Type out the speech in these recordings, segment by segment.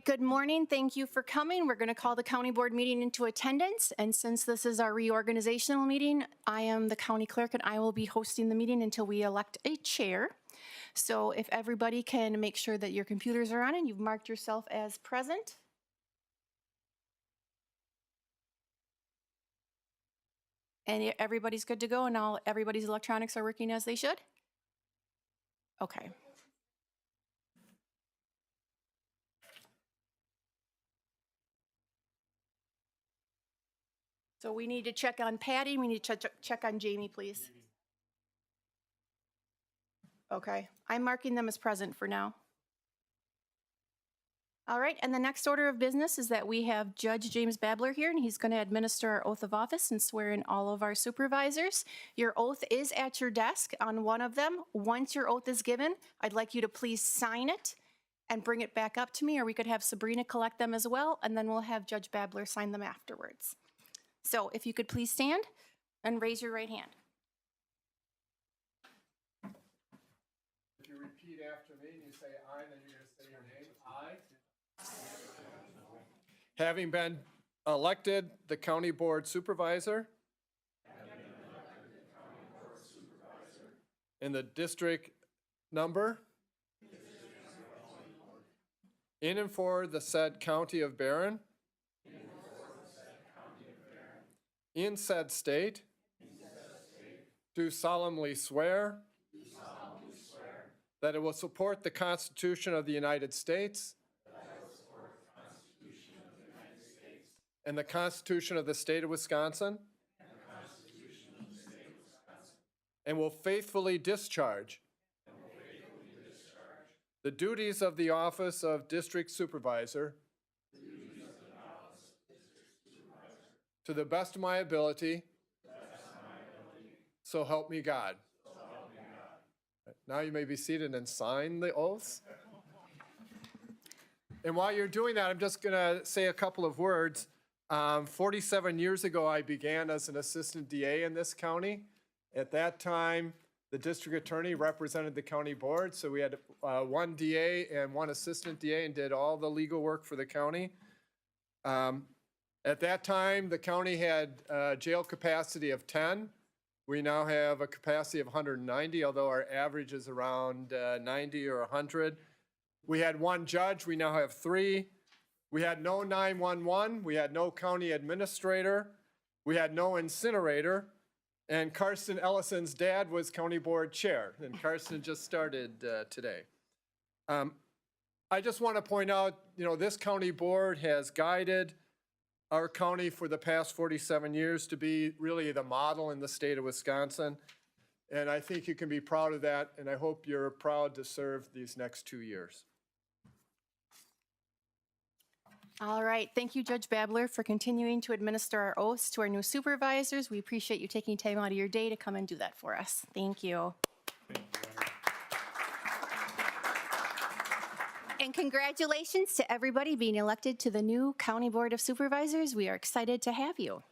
right, good morning. Thank you for coming. We're going to call the county board meeting into attendance. And since this is our reorganizational meeting, I am the county clerk and I will be hosting the meeting until we elect a chair. So if everybody can make sure that your computers are on and you've marked yourself as present. And everybody's good to go and all everybody's electronics are working as they should? Okay. So we need to check on Patty. We need to check on Jamie, please. Okay, I'm marking them as present for now. All right, and the next order of business is that we have Judge James Babler here, and he's going to administer our oath of office and swear in all of our supervisors. Your oath is at your desk on one of them. Once your oath is given, I'd like you to please sign it and bring it back up to me, or we could have Sabrina collect them as well, and then we'll have Judge Babler sign them afterwards. So if you could please stand and raise your right hand. If you repeat after me and you say I, then you're going to say your name. I. Having been elected the county board supervisor in the district number in and for the said county of Barron, in said state, do solemnly swear that it will support the Constitution of the United States and the Constitution of the State of Wisconsin, and will faithfully discharge the duties of the office of District Supervisor to the best of my ability, so help me God. Now you may be seated and sign the oaths. And while you're doing that, I'm just going to say a couple of words. 47 years ago, I began as an assistant DA in this county. At that time, the district attorney represented the county board, so we had one DA and one assistant DA and did all the legal work for the county. At that time, the county had a jail capacity of 10. We now have a capacity of 190, although our average is around 90 or 100. We had one judge, we now have 3. We had no 911, we had no county administrator, we had no incinerator, and Carson Ellison's dad was county board chair, and Carson just started today. I just want to point out, this county board has guided our county for the past 47 years to be really the model in the state of Wisconsin. And I think you can be proud of that, and I hope you're proud to serve these next 2 years. All right, thank you, Judge Babler, for continuing to administer our oaths to our new supervisors. We appreciate you taking time out of your day to come and do that for us. Thank you. And congratulations to everybody being elected to the new County Board of Supervisors. We are excited to have you.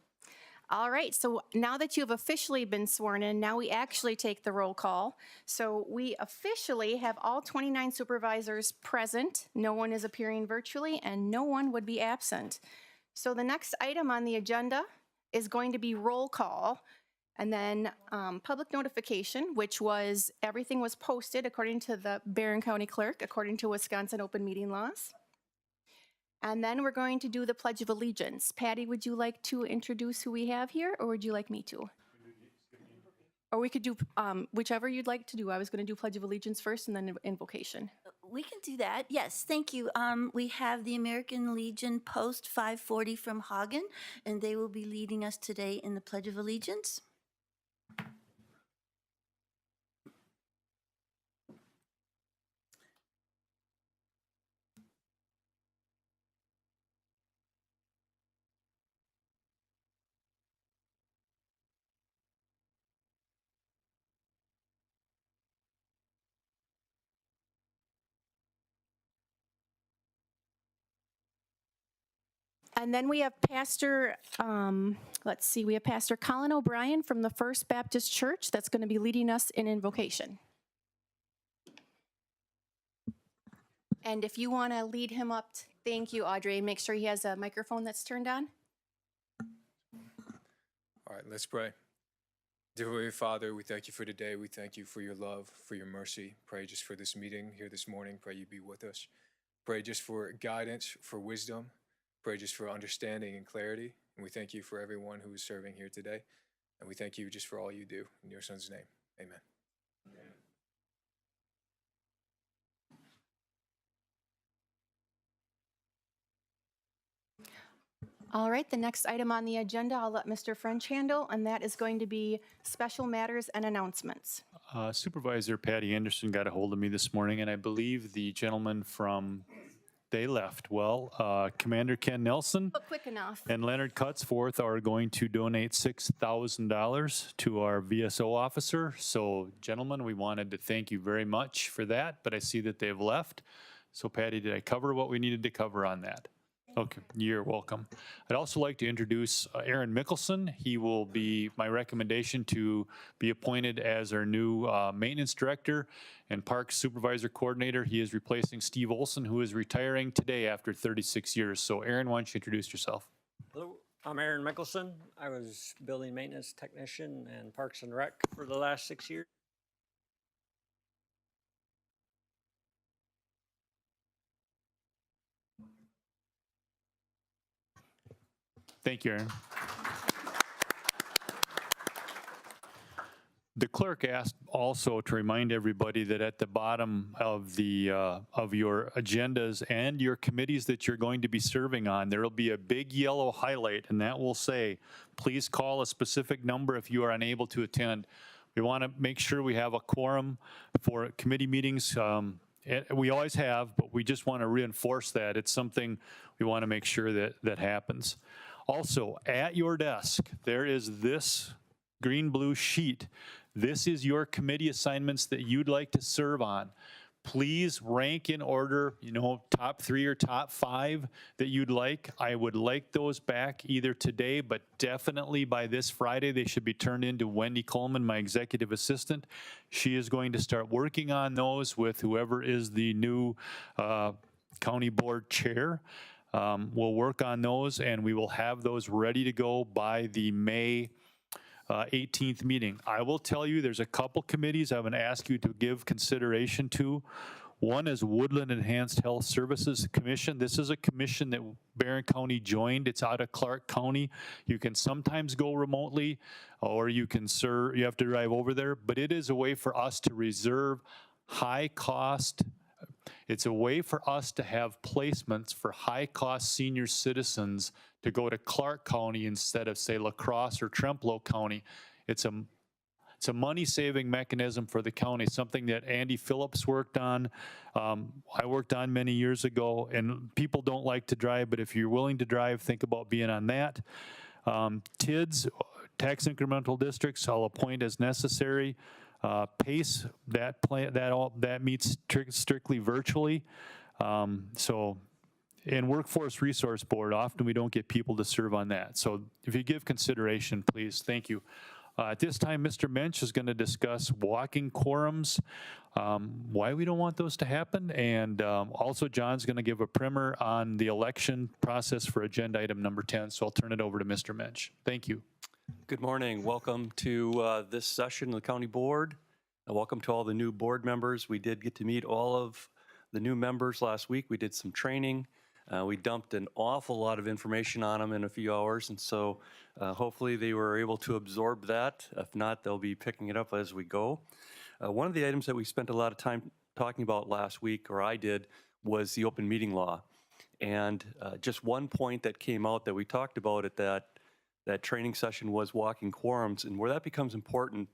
All right, so now that you've officially been sworn in, now we actually take the roll call. So we officially have all 29 supervisors present. No one is appearing virtually and no one would be absent. So the next item on the agenda is going to be roll call. And then public notification, which was everything was posted according to the Barron County Clerk, according to Wisconsin open meeting laws. And then we're going to do the Pledge of Allegiance. Patty, would you like to introduce who we have here, or would you like me to? Or we could do whichever you'd like to do. I was going to do Pledge of Allegiance first and then invocation. We can do that. Yes, thank you. We have the American Legion Post 540 from Hagen, and they will be leading us today in the Pledge of Allegiance. And then we have Pastor, we have Pastor Colin O'Brien from the First Baptist Church that's going to be leading us in invocation. And if you want to lead him up, thank you, Audrey. Make sure he has a microphone that's turned on. All right, let's pray. Dear Holy Father, we thank you for today. We thank you for your love, for your mercy. Pray just for this meeting here this morning. Pray you be with us. Pray just for guidance, for wisdom. Pray just for understanding and clarity. And we thank you for everyone who is serving here today. And we thank you just for all you do. In your son's name, amen. All right, the next item on the agenda, I'll let Mr. French handle, and that is going to be special matters and announcements. Supervisor Patty Anderson got a hold of me this morning, and I believe the gentleman from, they left. Well, Commander Ken Nelson But quick enough. and Leonard Cutsforth are going to donate $6,000 to our VSO officer. So gentlemen, we wanted to thank you very much for that, but I see that they've left. So Patty, did I cover what we needed to cover on that? Okay, you're welcome. I'd also like to introduce Aaron Mickelson. He will be my recommendation to be appointed as our new maintenance director and parks supervisor coordinator. He is replacing Steve Olson, who is retiring today after 36 years. So Aaron, why don't you introduce yourself? Hello, I'm Aaron Mickelson. I was building maintenance technician and Parks and Rec for the last 6 years. Thank you, Aaron. The clerk asked also to remind everybody that at the bottom of the of your agendas and your committees that you're going to be serving on, there will be a big yellow highlight, and that will say, please call a specific number if you are unable to attend. We want to make sure we have a quorum for committee meetings. We always have, but we just want to reinforce that. It's something we want to make sure that happens. Also, at your desk, there is this green-blue sheet. This is your committee assignments that you'd like to serve on. Please rank in order, top 3 or top 5 that you'd like. I would like those back either today, but definitely by this Friday, they should be turned in to Wendy Coleman, my executive assistant. She is going to start working on those with whoever is the new county board chair. We'll work on those, and we will have those ready to go by the May 18th meeting. I will tell you, there's a couple committees I'm going to ask you to give consideration to. One is Woodland Enhanced Health Services Commission. This is a commission that Barron County joined. It's out of Clark County. You can sometimes go remotely, or you have to drive over there, but it is a way for us to reserve high cost. It's a way for us to have placements for high-cost senior citizens to go to Clark County instead of, say, La Crosse or Trempealeau County. It's a money-saving mechanism for the county, something that Andy Phillips worked on. I worked on many years ago, and people don't like to drive, but if you're willing to drive, think about being on that. TIDS, tax incremental districts, I'll appoint as necessary. PACE, that meets strictly virtually. And Workforce Resource Board, often we don't get people to serve on that. So if you give consideration, please, thank you. At this time, Mr. Mensch is going to discuss walking quorums, why we don't want those to happen, and also John's going to give a primer on the election process for agenda item number 10. So I'll turn it over to Mr. Mensch. Thank you. Good morning. Welcome to this session of the County Board. Welcome to all the new board members. We did get to meet all of the new members last week. We did some training. We dumped an awful lot of information on them in a few hours, and so hopefully they were able to absorb that. If not, they'll be picking it up as we go. One of the items that we spent a lot of time talking about last week, or I did, was the open meeting law. And just one point that came out that we talked about at that training session was walking quorums, and where that becomes important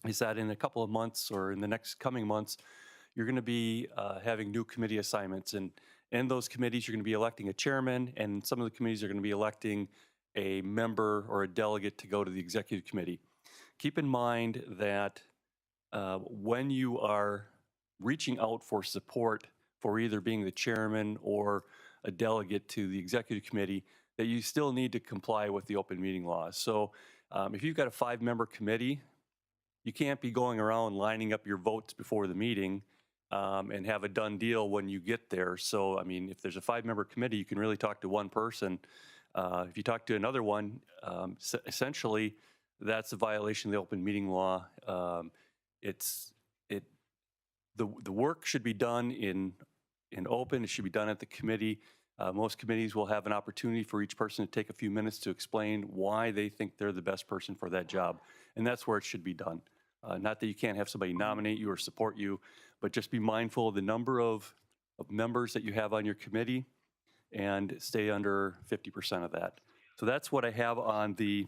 is that in a couple of months or in the next coming months, you're going to be having new committee assignments, and in those committees you're going to be electing a chairman, and some of the committees are going to be electing a member or a delegate to go to the executive committee. Keep in mind that when you are reaching out for support for either being the chairman or a delegate to the executive committee, that you still need to comply with the open meeting laws. So if you've got a 5-member committee, you can't be going around lining up your votes before the meeting and have a done deal when you get there. So, I mean, if there's a 5-member committee, you can really talk to one person. If you talk to another one, essentially, that's a violation of the open meeting law. The work should be done in open. It should be done at the committee. Most committees will have an opportunity for each person to take a few minutes to explain why they think they're the best person for that job. And that's where it should be done. Not that you can't have somebody nominate you or support you, but just be mindful of the number of members that you have on your committee and stay under 50% of that. So that's what I have on the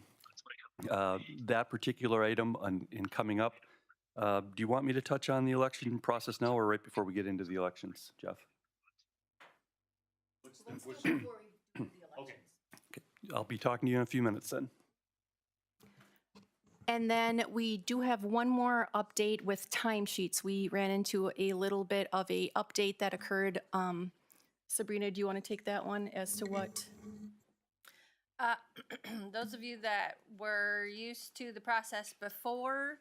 that particular item in coming up. Do you want me to touch on the election process now or right before we get into the elections, Jeff? Okay. I'll be talking to you in a few minutes then. And then we do have one more update with timesheets. We ran into a little bit of a update that occurred. Sabrina, do you want to take that one as to what? Those of you that were used to the process before,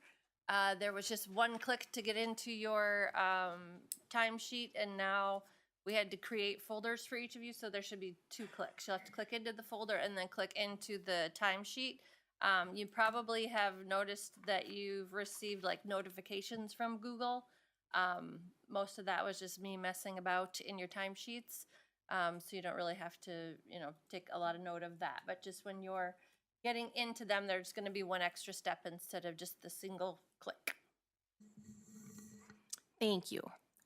there was just one click to get into your timesheet, and now we had to create folders for each of you, so there should be 2 clicks. You'll have to click into the folder and then click into the timesheet. You probably have noticed that you've received like notifications from Google. Most of that was just me messing about in your timesheets. So you don't really have to, take a lot of note of that. But just when you're getting into them, there's going to be one extra step instead of just the single click. Thank you.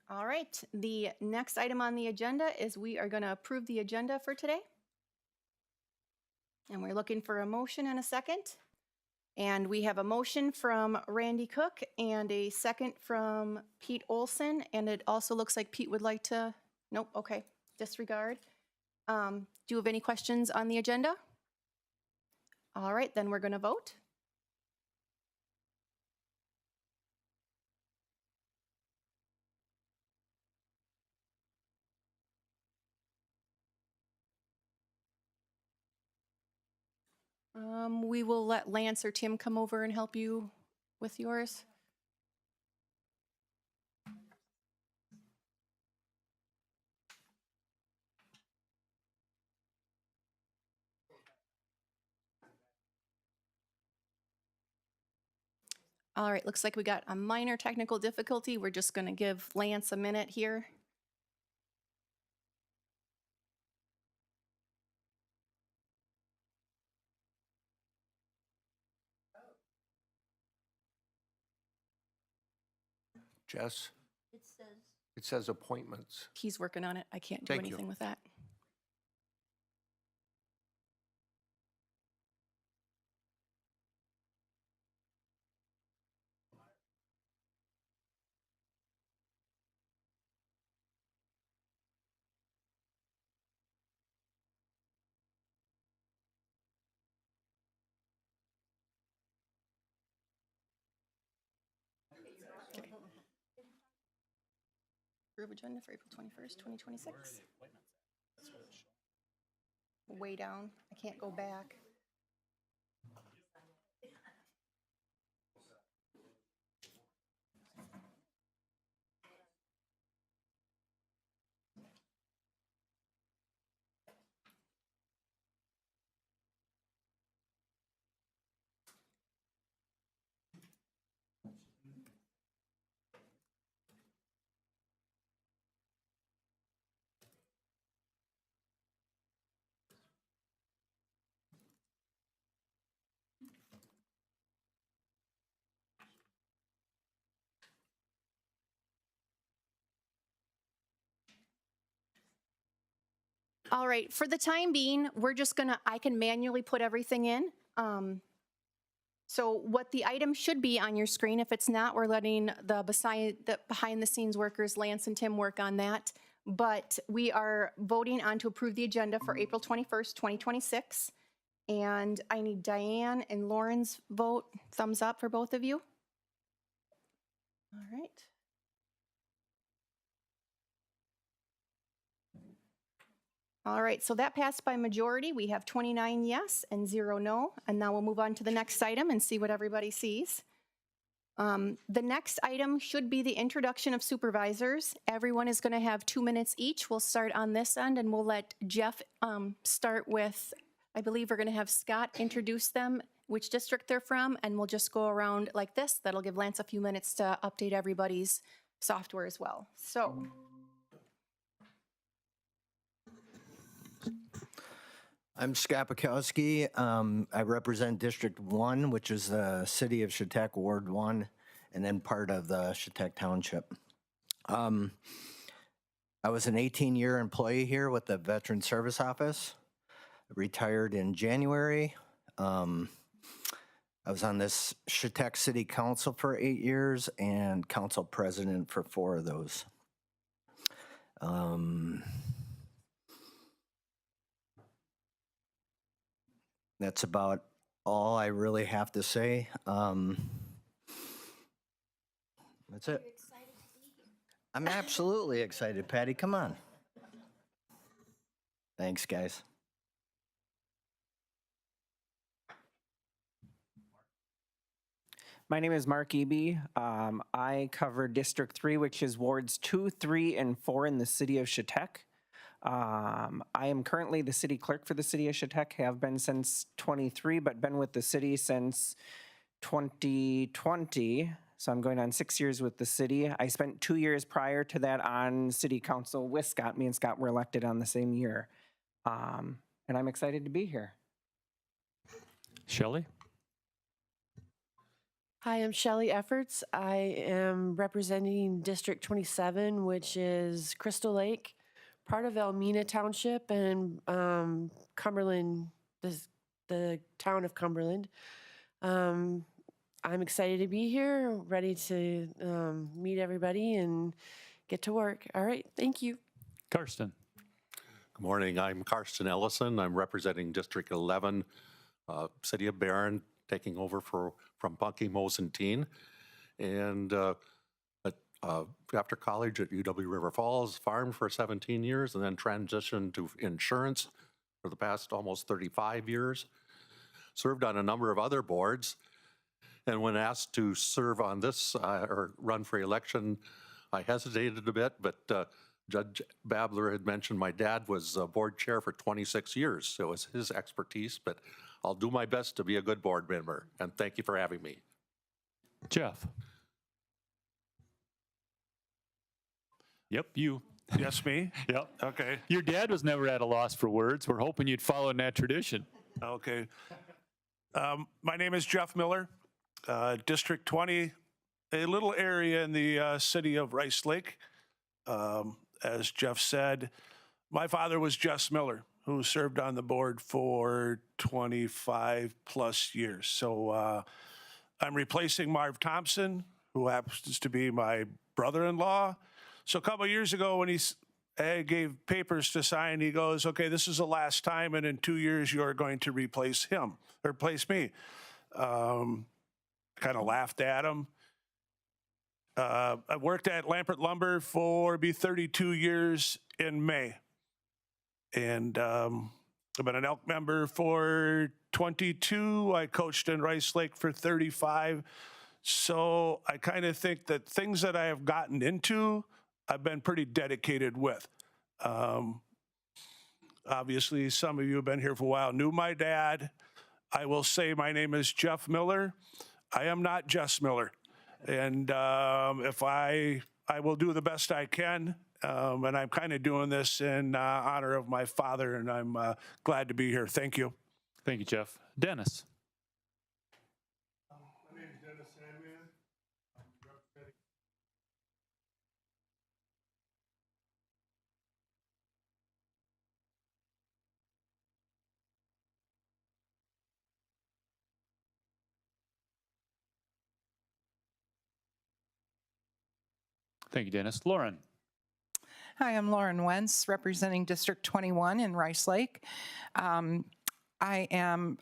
All right, the next item on the agenda is we are going to approve the agenda for today. And we're looking for a motion and a second. And we have a motion from Randy Cook and a second from Pete Olson. And it also looks like Pete would like to, nope, okay, disregard. Do you have any questions on the agenda? All right, then we're going to vote. We will let Lance or Tim come over and help you with yours. All right, looks like we got a minor technical difficulty. We're just going to give Lance a minute here. Jess, It says, it says appointments. He's working on it. I can't do Thank you. anything with that. Approve agenda for April 21st, 2026. Way down. I can't go back. All right, for the time being, we're just gonna, I can manually put everything in. So what the item should be on your screen, if it's not, we're letting the behind the scenes workers, Lance and Tim, work on that. But we are voting on to approve the agenda for April 21st, 2026. And I need Diane and Lauren's vote, thumbs up for both of you. All right. All right, so that passed by majority. We have 29 yes and 0 no. And now we'll move on to the next item and see what everybody sees. The next item should be the introduction of supervisors. Everyone is going to have 2 minutes each. We'll start on this end, and we'll let Jeff start with, I believe we're going to have Scott introduce them, which district they're from, and we'll just go around like this. That'll give Lance a few minutes to update everybody's software as well. So, I'm Scott Bukowski. I represent District 1, which is the city of Chautauqua, Ward 1, and then part of the Chautauqua Township. I was an 18-year employee here with the Veteran Service Office. Retired in January. I was on this Chautauqua City Council for 8 years and council president for 4 of those. That's about all I really have to say. That's it. I'm absolutely excited, Patty. Come on. Thanks, guys. My name is Mark Eby. I cover District 3, which is Wards 2, 3, and 4 in the city of Chautauqua. I am currently the city clerk for the city of Chautauqua, have been since 23, but been with the city since 2020. So I'm going on 6 years with the city. I spent 2 years prior to that on city council with Scott. Me and Scott were elected on the same year. And I'm excited to be here. Shelley? Hi, I'm Shelley Efforts. I am representing District 27, which is Crystal Lake, part of Elmina Township, and Cumberland, the town of Cumberland. I'm excited to be here, ready to meet everybody and get to work. All right, thank you. Karsten? Good morning. I'm Karsten Ellison. I'm representing District 11, City of Barron, taking over from Bunky Mosenteen. And after college at UW River Falls, farmed for 17 years and then transitioned to insurance for the past almost 35 years. Served on a number of other boards. And when asked to serve on this or run for election, I hesitated a bit, but Judge Babler had mentioned my dad was board chair for 26 years. So it was his expertise, but I'll do my best to be a good board member. And thank you for having me. Jeff? Yep, you. Yes, me? Yep. Okay. Your dad was never at a loss for words. We're hoping you'd follow in that tradition. Okay. My name is Jeff Miller, District 20, a little area in the city of Rice Lake. As Jeff said, my father was Jess Miller, who served on the board for 25 plus years. So I'm replacing Marv Thompson, who happens to be my brother-in-law. So a couple of years ago when he gave papers to sign, he goes, okay, this is the last time, and in 2 years you're going to replace him, or replace me. Kind of laughed at him. I worked at Lampert Lumber for 32 years in May. And I've been an Elk member for 22. I coached in Rice Lake for 35. So I kind of think that things that I have gotten into, I've been pretty dedicated with. Obviously, some of you have been here for a while, knew my dad. I will say my name is Jeff Miller. I am not Jess Miller. And if I will do the best I can. And I'm kind of doing this in honor of my father, and I'm glad to be here. Thank you. Thank you, Jeff. Dennis? My name is Dennis Sandman. Thank you, Dennis. Lauren? Hi, I'm Lauren Wentz, representing District 21 in Rice Lake. I am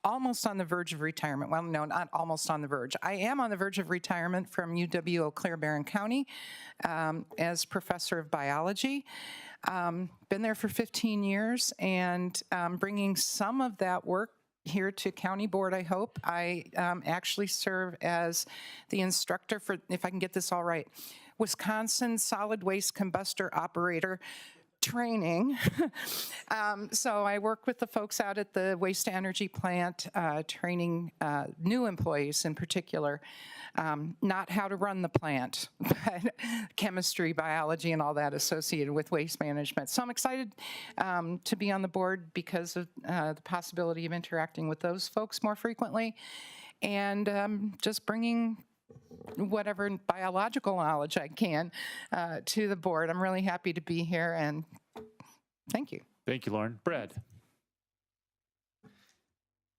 almost on the verge of retirement. Well, no, not almost on the verge. I am on the verge of retirement from UW Eau Claire Barron County as professor of biology. Been there for 15 years and bringing some of that work here to County Board, I hope. I actually serve as the instructor for, if I can get this all right, Wisconsin Solid Waste Combustor Operator Training. So I work with the folks out at the waste to energy plant, training new employees in particular, not how to run the plant, but chemistry, biology, and all that associated with waste management. So I'm excited to be on the board because of the possibility of interacting with those folks more frequently, and just bringing whatever biological knowledge I can to the board. I'm really happy to be here, and thank you. Thank you, Lauren. Brad?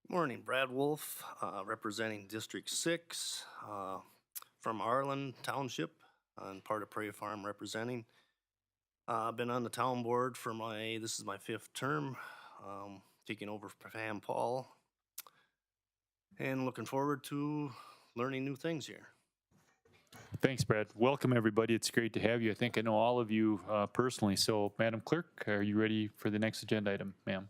Morning, Brad Wolf, representing District 6 from Arlen Township and part of Prairie Farm representing. I've been on the town board for this is my 5th term, taking over for Pam Paul, and looking forward to learning new things here. Thanks, Brad. Welcome, everybody. It's great to have you. I think I know all of you personally. So, Madam Clerk, are you ready for the next agenda item, ma'am?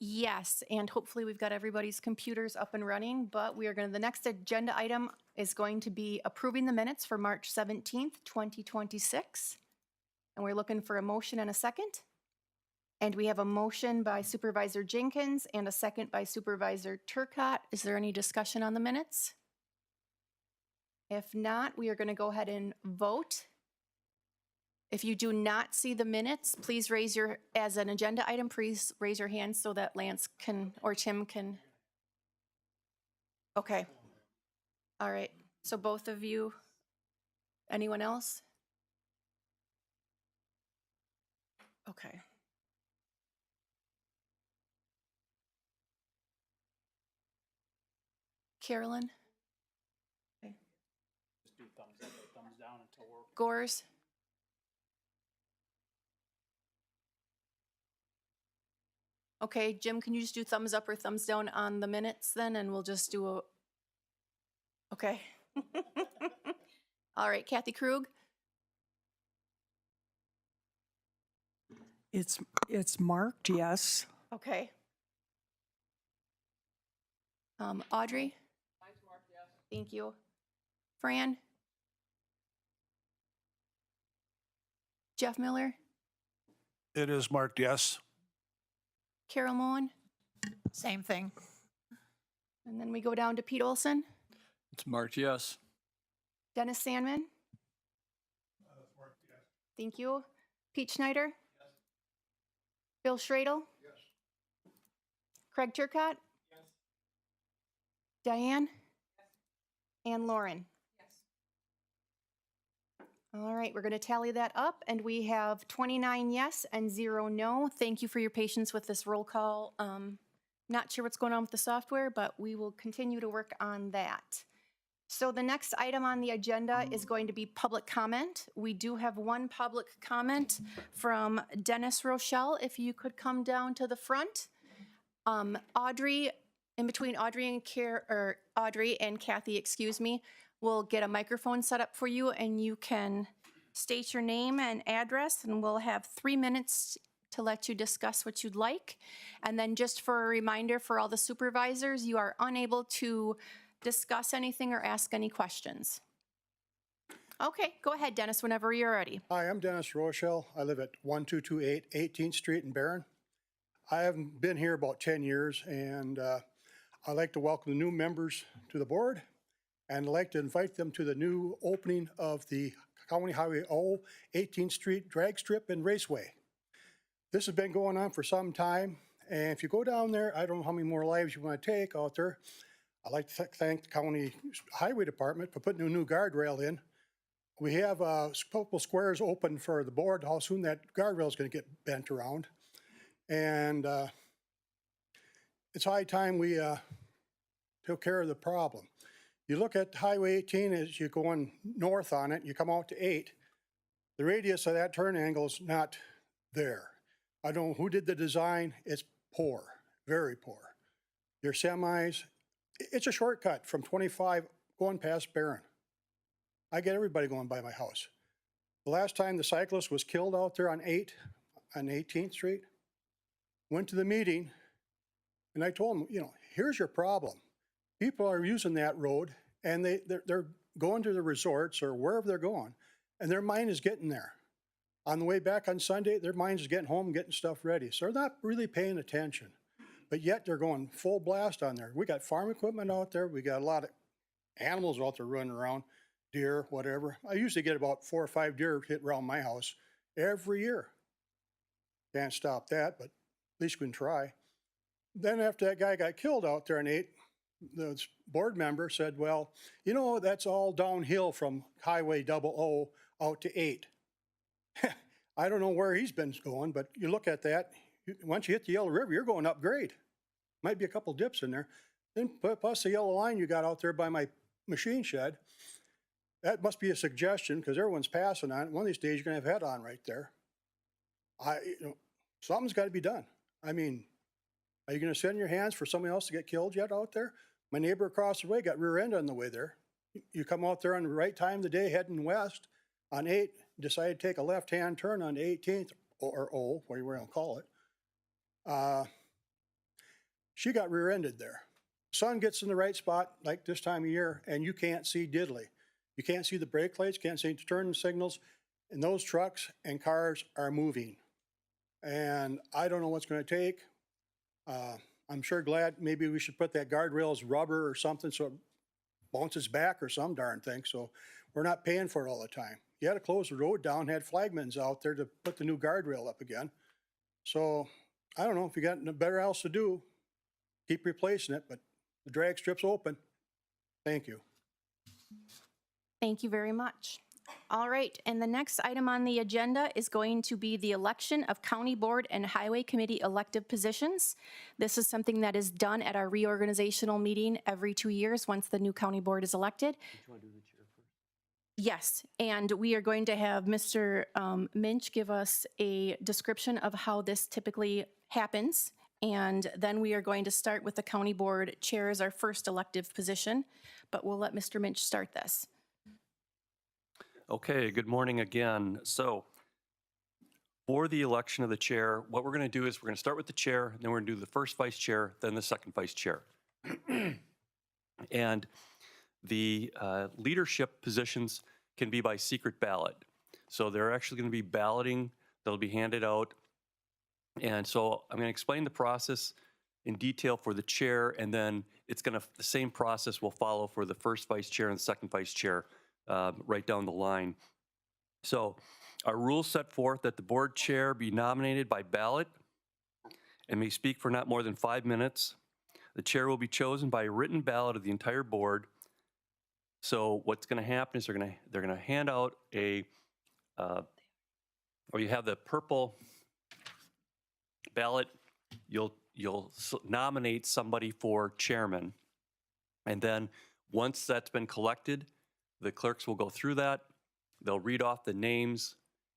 Yes, and hopefully we've got everybody's computers up and running, but the next agenda item is going to be approving the minutes for March 17th, 2026. And we're looking for a motion and a second. And we have a motion by Supervisor Jenkins and a second by Supervisor Turcott. Is there any discussion on the minutes? If not, we are going to go ahead and vote. If you do not see the minutes, please as an agenda item, please raise your hand so that Lance can, or Tim can. Okay. All right. So both of you, anyone else? Okay. Carolyn? Okay. Just do thumbs up or thumbs down until we're. Gores? Okay, Jim, can you just do thumbs up or thumbs down on the minutes then, and we'll just do a, okay. All right, Kathy Krug? It's marked, yes. Okay. Audrey? Mine's marked yes. Thank you. Fran? Jeff Miller? It is marked yes. Carol Moen? Same thing. And then we go down to Pete Olson? It's marked yes. Dennis Sandman? Thank you. Pete Schneider? Yes. Bill Schradel? Yes. Craig Turcott? Yes. Diane? Yes. And Lauren? Yes. All right, we're going to tally that up, and we have 29 yes and 0 no. Thank you for your patience with this roll call. Not sure what's going on with the software, but we will continue to work on that. So the next item on the agenda is going to be public comment. We do have one public comment from Dennis Rochelle. If you could come down to the front. Audrey, in between Audrey and Kathy, excuse me, we'll get a microphone set up for you, and you can state your name and address, and we'll have 3 minutes to let you discuss what you'd like. And then just for a reminder for all the supervisors, you are unable to discuss anything or ask any questions. Okay, go ahead, Dennis, whenever you're ready. Hi, I'm Dennis Rochelle. I live at 1228 18th Street in Barron. I haven't been here about 10 years, and I'd like to welcome the new members to the board, and I'd like to invite them to the new opening of the County Highway 18th Street drag strip and raceway. This has been going on for some time, and if you go down there, I don't know how many more lives you want to take out there. I'd like to thank the County Highway Department for putting a new guardrail in. We have a couple squares open for the board, how soon that guardrail is going to get bent around. And it's high time we took care of the problem. You look at Highway 18 as you're going north on it, you come out to 8. The radius of that turn angle is not there. I don't know who did the design. It's poor, very poor. Your semis, it's a shortcut from 25 going past Barron. I get everybody going by my house. The last time the cyclist was killed out there on 18th Street, went to the meeting, And I told them, here's your problem. People are using that road and they're going to the resorts or wherever they're going, and their mind is getting there. On the way back on Sunday, their mind is getting home, getting stuff ready. So they're not really paying attention. But yet they're going full blast on there. We got farm equipment out there. We got a lot of animals out there running around, deer, whatever. I usually get about 4 or 5 deer hit around my house every year. Can't stop that, but at least we can try. Then after that guy got killed out there on 8, the board member said, well, that's all downhill from Highway 00 out to 8. I don't know where he's been going, but you look at that, once you hit the Yellow River, you're going up grade. Might be a couple dips in there. Then plus the yellow line you got out there by my machine shed, that must be a suggestion because everyone's passing on it. One of these days you're going to have head on right there. Something's got to be done. I mean, are you going to sit in your hands for somebody else to get killed yet out there? My neighbor across the way got rear-ended on the way there. You come out there on the right time of the day heading west on 8, decided to take a left-hand turn on the 18th, or O, whatever you want to call it. She got rear-ended there. Sun gets in the right spot like this time of year, and you can't see diddly. You can't see the brake lights, can't see the turn signals, and those trucks and cars are moving. And I don't know what's going to take. I'm sure glad maybe we should put that guardrail as rubber or something so it bounces back or some darn thing, so we're not paying for it all the time. You had to close the road down, had flagmen out there to put the new guardrail up again. So I don't know if you got better else to do, keep replacing it, but the drag strip's open. Thank you. Thank you very much. All right, and the next item on the agenda is going to be the election of County Board and Highway Committee elective positions. This is something that is done at our reorganizational meeting every 2 years once the new county board is elected. Yes, and we are going to have Mr. Minch give us a description of how this typically happens. And then we are going to start with the county board chair as our first elective position, but we'll let Mr. Minch start this. Okay, good morning again. So for the election of the chair, what we're going to do is we're going to start with the chair, then we're going to do the first vice chair, then the second vice chair. And the leadership positions can be by secret ballot. So they're actually going to be balloting. They'll be handed out. And so I'm going to explain the process in detail for the chair, and then the same process will follow for the first vice chair and second vice chair right down the line. So our rules set forth that the board chair be nominated by ballot and may speak for not more than 5 minutes. The chair will be chosen by a written ballot of the entire board. So what's going to happen is they're going to hand out or you have the purple ballot. You'll nominate somebody for chairman, and then once that's been collected, the clerks will go through that. They'll read off the names,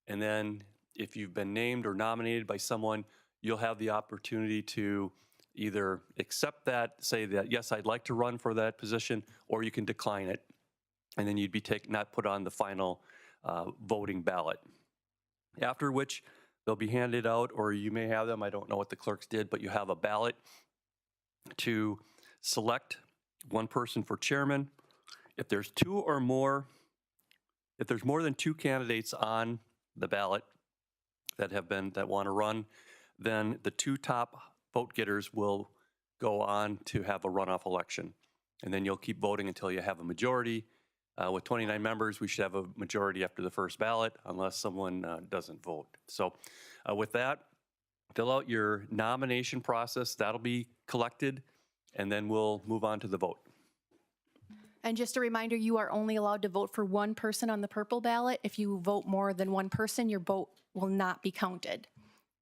and then if you've been named or nominated by someone, you'll have the opportunity to either accept that, say that, yes, I'd like to run for that position, or you can decline it. And then you'd be not put on the final voting ballot. After which, they'll be handed out, or you may have them, I don't know what the clerks did, but you have a ballot to select one person for chairman. If there's more than 2 candidates on the ballot that want to run, then the 2 top vote getters will go on to have a runoff election. And then you'll keep voting until you have a majority. With 29 members, we should have a majority after the first ballot, unless someone doesn't vote. So with that, fill out your nomination process. That'll be collected, and then we'll move on to the vote. And just a reminder, you are only allowed to vote for one person on the purple ballot. If you vote more than one person, your vote will not be counted.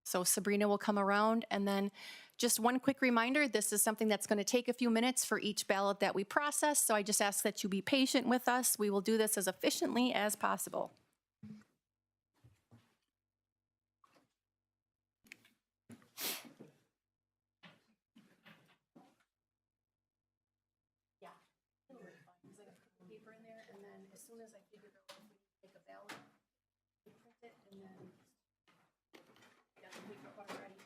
So Sabrina will come around, and then just one quick reminder, this is something that's going to take a few minutes for each ballot that we process, so I just ask that you be patient with us. We will do this as efficiently as possible. Paper in there, and then as soon as I figure out if we take a ballot, we print it, and then got the paper already.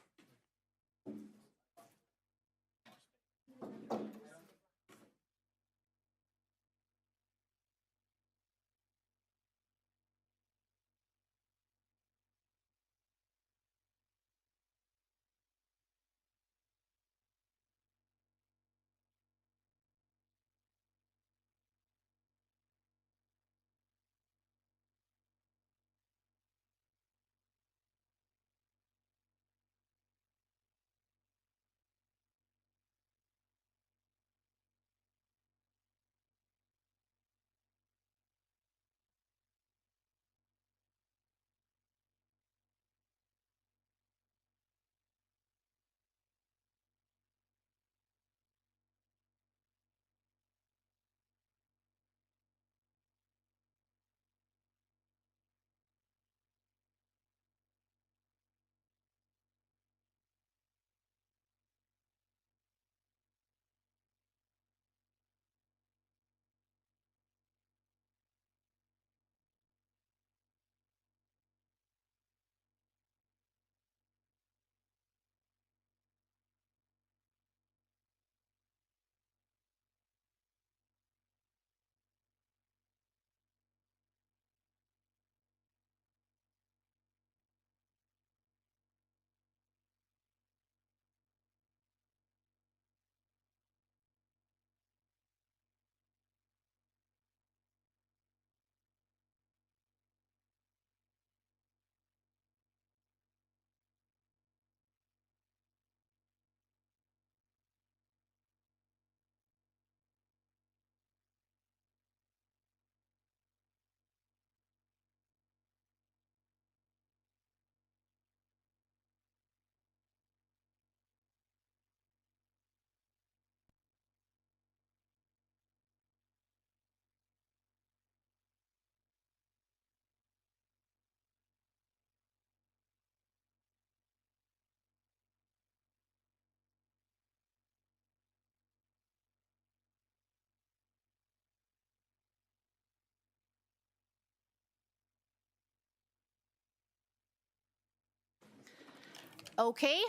Okay.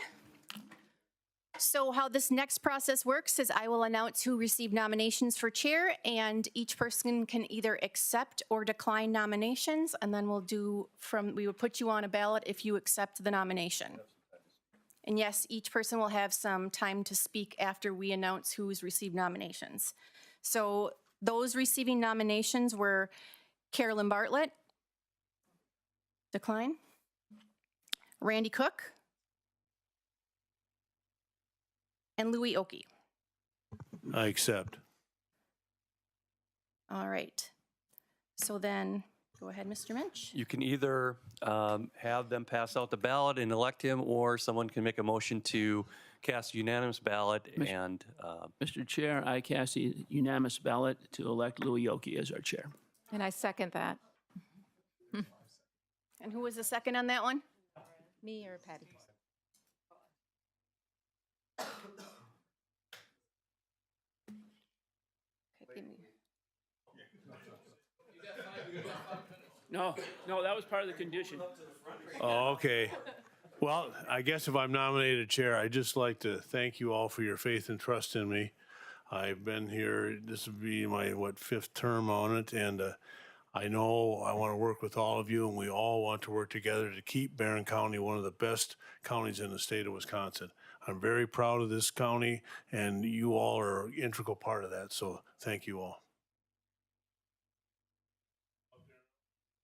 So how this next process works is I will announce who received nominations for chair, and each person can either accept or decline nominations, and then we would put you on a ballot if you accept the nomination. And yes, each person will have some time to speak after we announce who's received nominations. So those receiving nominations were Carolyn Bartlett, decline. Randy Cook, and Louis Oki. I accept. All right. So then, go ahead, Mr. Minch. You can either have them pass out the ballot and elect him, or someone can make a motion to cast a unanimous ballot and. Mr. Chair, I cast a unanimous ballot to elect Louis Yoki as our chair. And I second that. And who was the second on that one? Me or Patty? No, that was part of the condition. Oh, okay. Well, I guess if I'm nominated chair, I'd just like to thank you all for your faith and trust in me. I've been here, this will be my, fifth term on it, and I know I want to work with all of you, and we all want to work together to keep Barron County one of the best counties in the state of Wisconsin. I'm very proud of this county, and you all are an integral part of that, so thank you all.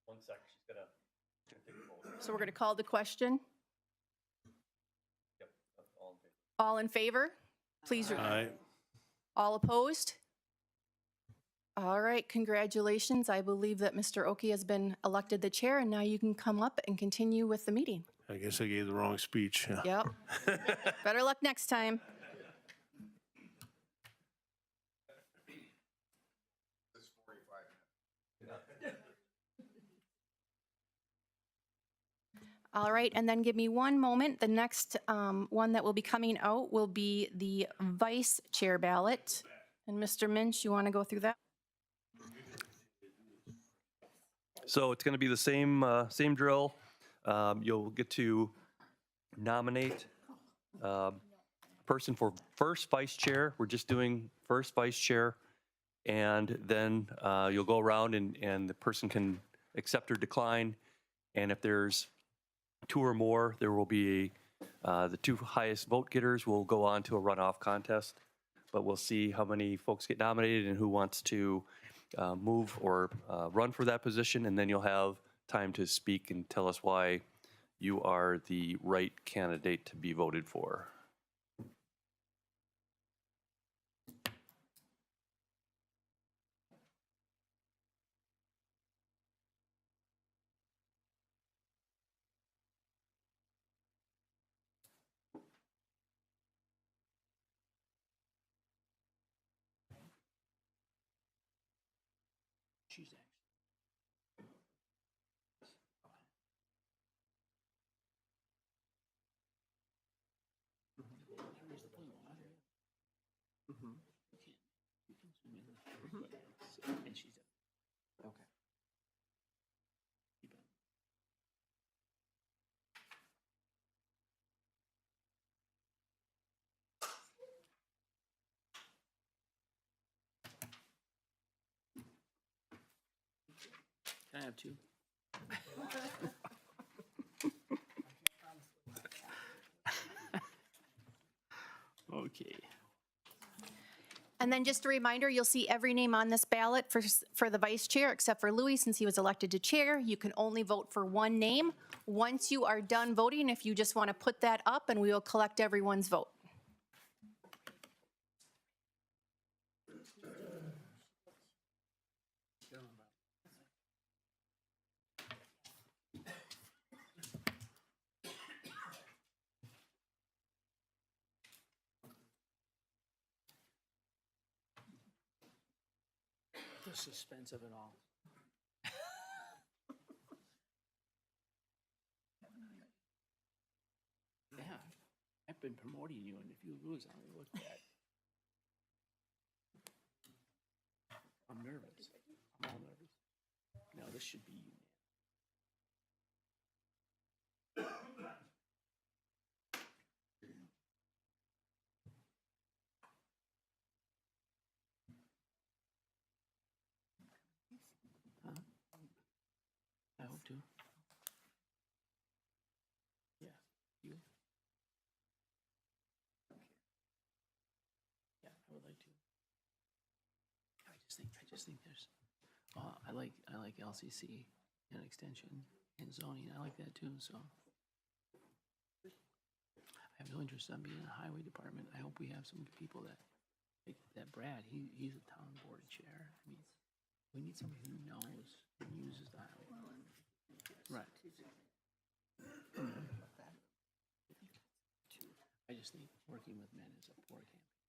One second, she's gonna take a vote. So we're going to call the question. Yep, all in favor. All in favor? Please. Aye. All opposed? All right, congratulations. I believe that Mr. Oki has been elected the chair, and now you can come up and continue with the meeting. I guess I gave the wrong speech. Yeah. Yep. Better luck next time. All right, and then give me one moment. The next one that will be coming out will be the vice chair ballot. And Mr. Minch, you want to go through that? So it's going to be the same drill. You'll get to nominate a person for first vice chair. We're just doing first vice chair. And then you'll go around and the person can accept or decline. And if there's two or more, there will be the two highest vote getters will go on to a runoff contest. But we'll see how many folks get nominated and who wants to move or run for that position. And then you'll have time to speak and tell us why you are the right candidate to be voted for. She's and she's Okay. Can I have two? Okay. And then just a reminder, you'll see every name on this ballot for the vice chair, except for Louis, since he was elected to chair. You can only vote for one name. Once you are done voting, if you just want to put that up, and we will collect everyone's vote. The suspense of it all. Yeah, I've been promoting you, and if you lose, I'm gonna look bad. I'm nervous. I'm all nervous. No, this should be you. just think there's, I like LCC and extension and zoning. I like that too, so. I have no interest in being in the highway department. I hope we have some people that, like that Brad, he's a town board chair. I mean, we need somebody who knows and uses the highway. Right. I just think working with men is a poor campaign.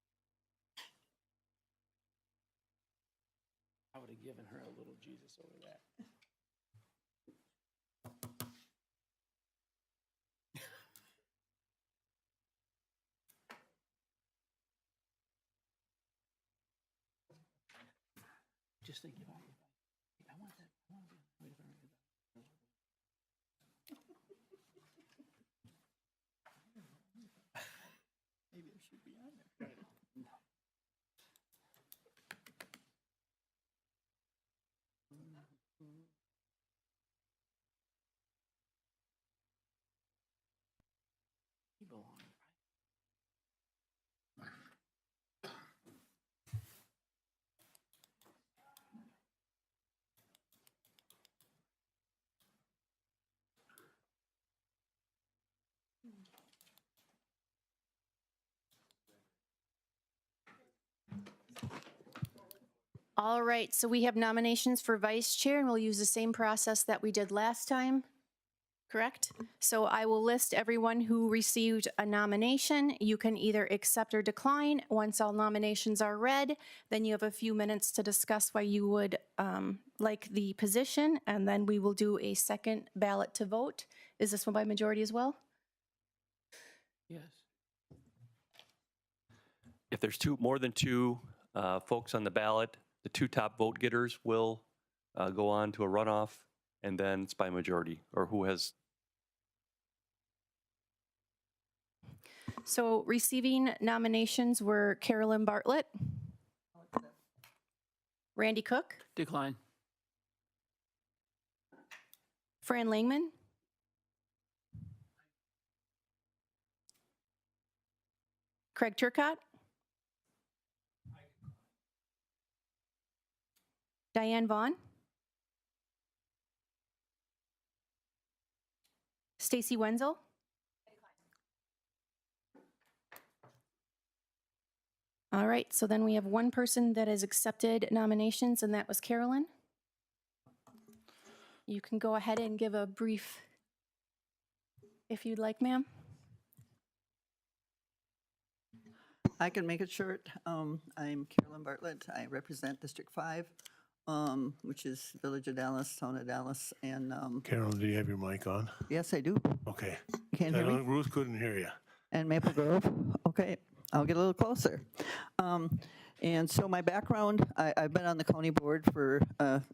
I would have given her a little Jesus over that. Just think about it. I want that. I want to be. Wait a minute. Maybe it should be on there. No. He belongs. All right, so we have nominations for vice chair, and we'll use the same process that we did last time, correct? So I will list everyone who received a nomination. You can either accept or decline. Once all nominations are read, then you have a few minutes to discuss why you would like the position, and then we will do a second ballot to vote. Is this one by majority as well? Yes. If there's more than two folks on the ballot, the two top vote getters will go on to a runoff, and then it's by majority, or who has. So receiving nominations were Carolyn Bartlett, Randy Cook, Decline. Fran Langman, Craig Turcott, Diane Vaughn, Stacy Wenzel, all right, so then we have one person that has accepted nominations, and that was Carolyn. You can go ahead and give a brief, if you'd like, ma'am. I can make it short. I'm Carolyn Bartlett. I represent District 5, which is Village of Dallas, Town of Dallas, and Carolyn, do you have your mic on? yes, I do. Okay. Can't hear me? Ruth couldn't hear you. And Maple Grove. Okay, I'll get a little closer. And so my background, I've been on the county board for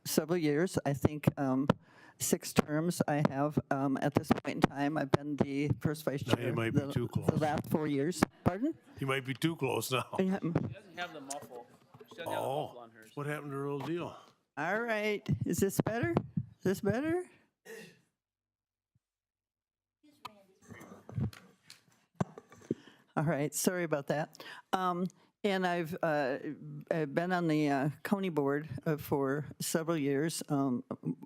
several years. I think 6 terms I have at this point in time. I've been the first vice chair. Now you might be too close. The last 4 years. Pardon? You might be too close now. Yeah. She doesn't have the muffle. She doesn't have the muffle on hers. What happened to her old deal? All right. Is this better? Is this better? All right. Sorry about that. And I've been on the county board for several years,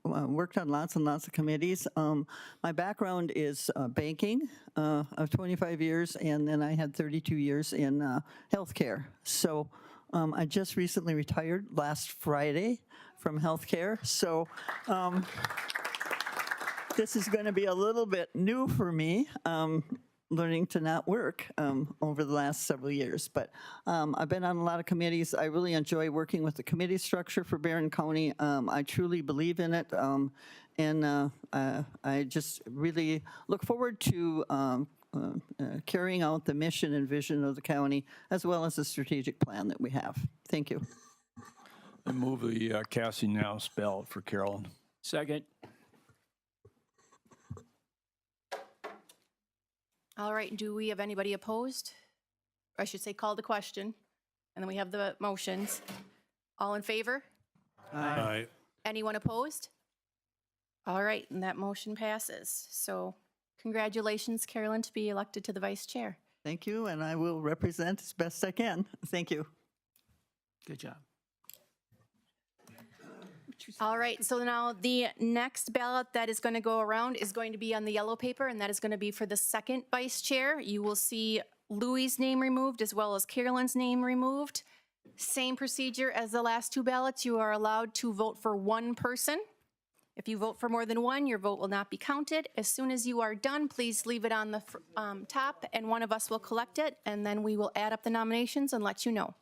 worked on lots and lots of committees. My background is banking of 25 years, and then I had 32 years in healthcare. So I just recently retired last Friday from healthcare. So this is going to be a little bit new for me. Learning to not work over the last several years. But I've been on a lot of committees. I really enjoy working with the committee structure for Barron County. I truly believe in it. And I just really look forward to carrying out the mission and vision of the county, as well as the strategic plan that we have. Thank you. I move the Cassie now spell for Carolyn. Second. All right, do we have anybody opposed? Or I should say, call the question, and then we have the motions. All in favor? Aye. Anyone opposed? All right, and that motion passes. So congratulations, Carolyn, to be elected to the vice chair. Thank you, and I will represent as best I can. Thank you. Good job. All right, so now the next ballot that is going to go around is going to be on the yellow paper, and that is going to be for the second vice chair. You will see Louis' name removed as well as Carolyn's name removed. Same procedure as the last two ballots. You are allowed to vote for one person. If you vote for more than one, your vote will not be counted. As soon as you are done, please leave it on the top, and one of us will collect it, and then we will add up the nominations and let you know.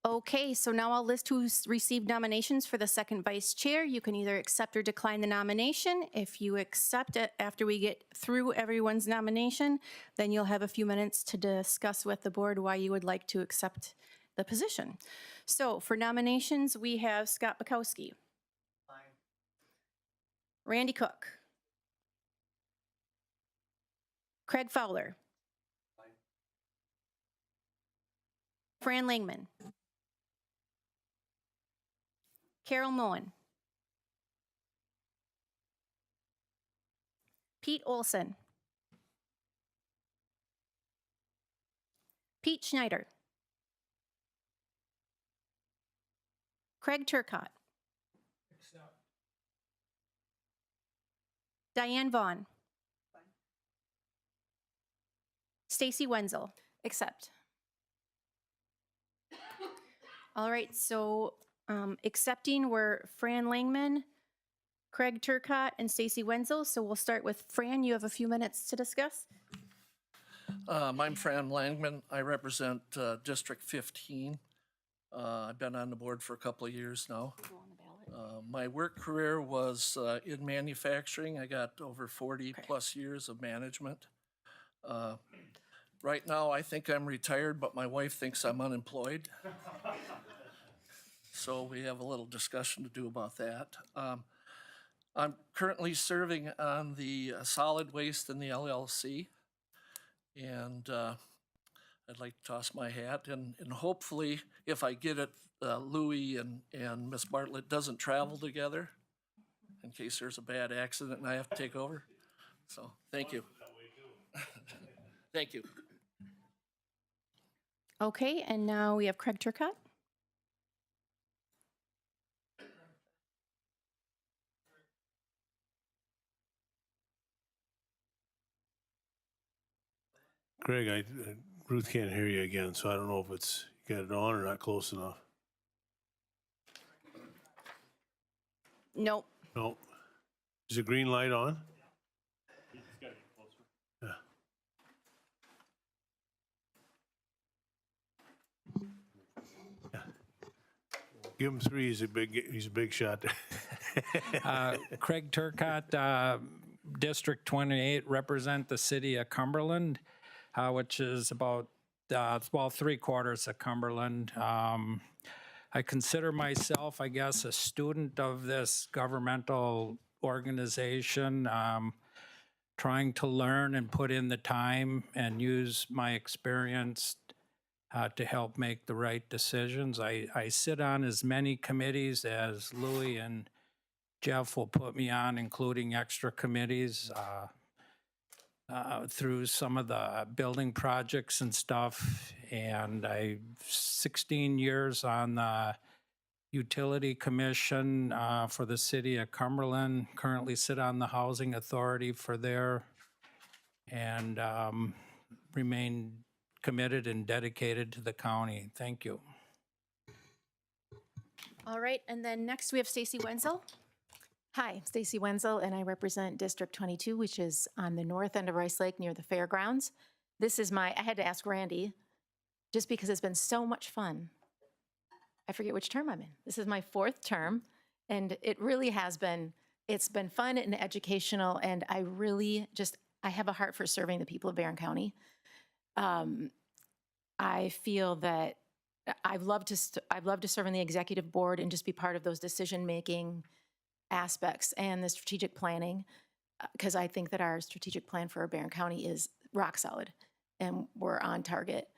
Okay, so now I'll list who's received nominations for the second vice chair. You can either accept or decline the nomination. If you accept it after we get through everyone's nomination, then you'll have a few minutes to discuss with the board why you would like to accept the position. So for nominations, we have Scott Bukowski. Randy Cook. Craig Fowler. Fran Langman. Carol Moen. Pete Olson. Pete Schneider. Craig Turcott. Diane Vaughn. Stacy Wenzel. Accept. All right, so accepting were Fran Langman, Craig Turcott, and Stacy Wenzel. So we'll start with Fran. You have a few minutes to discuss. I'm Fran Langman. I represent District 15. I've been on the board for a couple of years now. My work career was in manufacturing. I got over 40 plus years of management. Right now, I think I'm retired, but my wife thinks I'm unemployed. So we have a little discussion to do about that. I'm currently serving on the solid waste in the LLC. And I'd like to toss my hat and hopefully if I get it, Louis and Miss Bartlett doesn't travel together in case there's a bad accident and I have to take over. So, thank you. Thank you. Okay, and now we have Craig Turcott. Craig, Ruth can't hear you again, so I don't know if it's, you got it on or not close enough. Nope. No. Is the green light on? Yeah. Yeah. Give him 3, he's a big shot. Craig Turcott, District 28, represent the city of Cumberland, which is about, well, 3/4 of Cumberland. I consider myself, I guess, a student of this governmental organization, trying to learn and put in the time and use my experience to help make the right decisions. I sit on as many committees as Louis and Jeff will put me on, including extra committees through some of the building projects and stuff. And I 16 years on the Utility Commission for the city of Cumberland, currently sit on the Housing Authority for there, and remain committed and dedicated to the county. Thank you. All right, and then next we have Stacy Wenzel. Hi, Stacy Wenzel, and I represent District 22, which is on the north end of Rice Lake near the fairgrounds. This is I had to ask Randy, just because it's been so much fun. I forget which term I'm in. This is my 4th term, and it really has been, it's been fun and educational, and I really I have a heart for serving the people of Barron County. I feel that I've loved to serve on the executive board and just be part of those decision-making aspects and the strategic planning, because I think that our strategic plan for Barron County is rock solid and we're on target.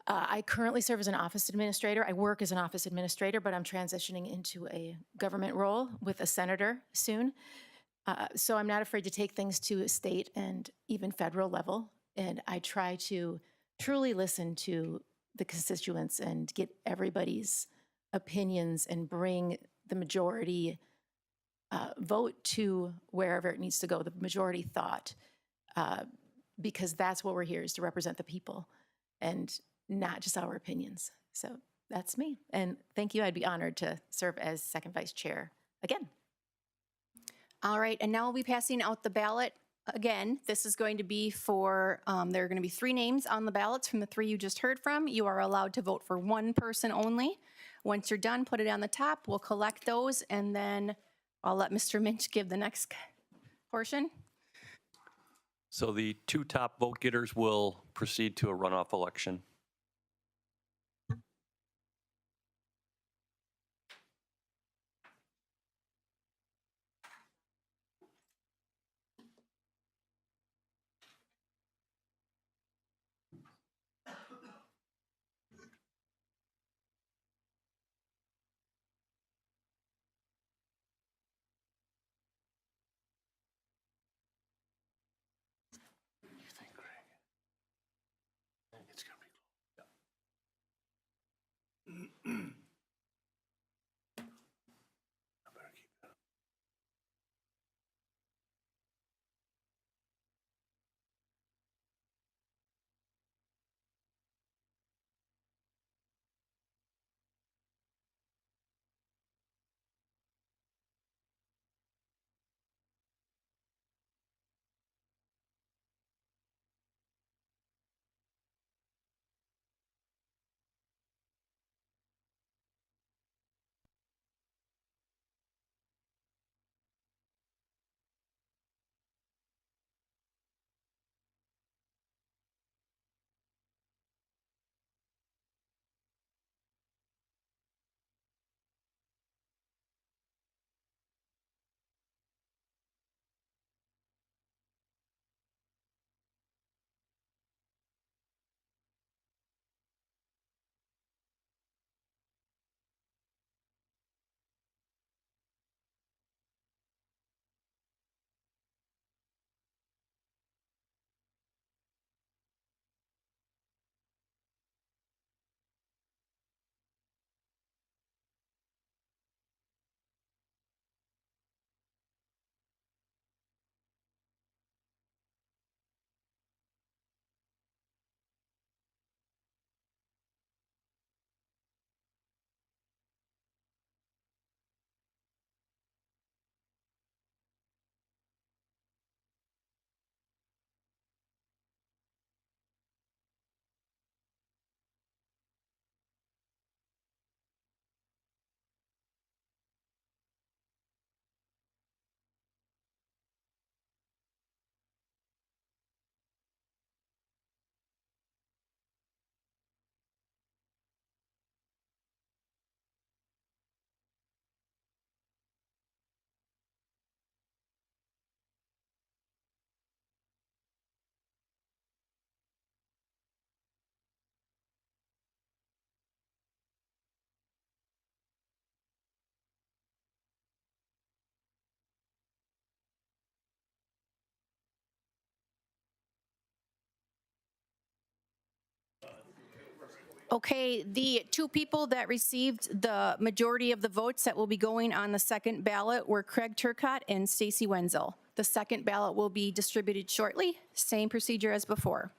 I currently serve as an office administrator. I work as an office administrator, but I'm transitioning into a government role with a senator soon. So I'm not afraid to take things to a state and even federal level. And I try to truly listen to the constituents and get everybody's opinions and bring the majority vote to wherever it needs to go, the majority thought, because that's what we're here, is to represent the people and not just our opinions. So that's me. And thank you. I'd be honored to serve as second vice chair again. All right, and now we'll be passing out the ballot again. This is going to be for, there are going to be 3 names on the ballots from the 3 you just heard from. You are allowed to vote for 1 person only. Once you're done, put it on the top. We'll collect those, and then I'll let Mr. Minch give the next portion. So the 2 top vote getters will proceed to a runoff election. You think, Craig? It's gonna be close. Okay, the two people that received the majority of the votes that will be going on the second ballot were Craig Turcott and Stacy Wenzel. The second ballot will be distributed shortly, same procedure as before.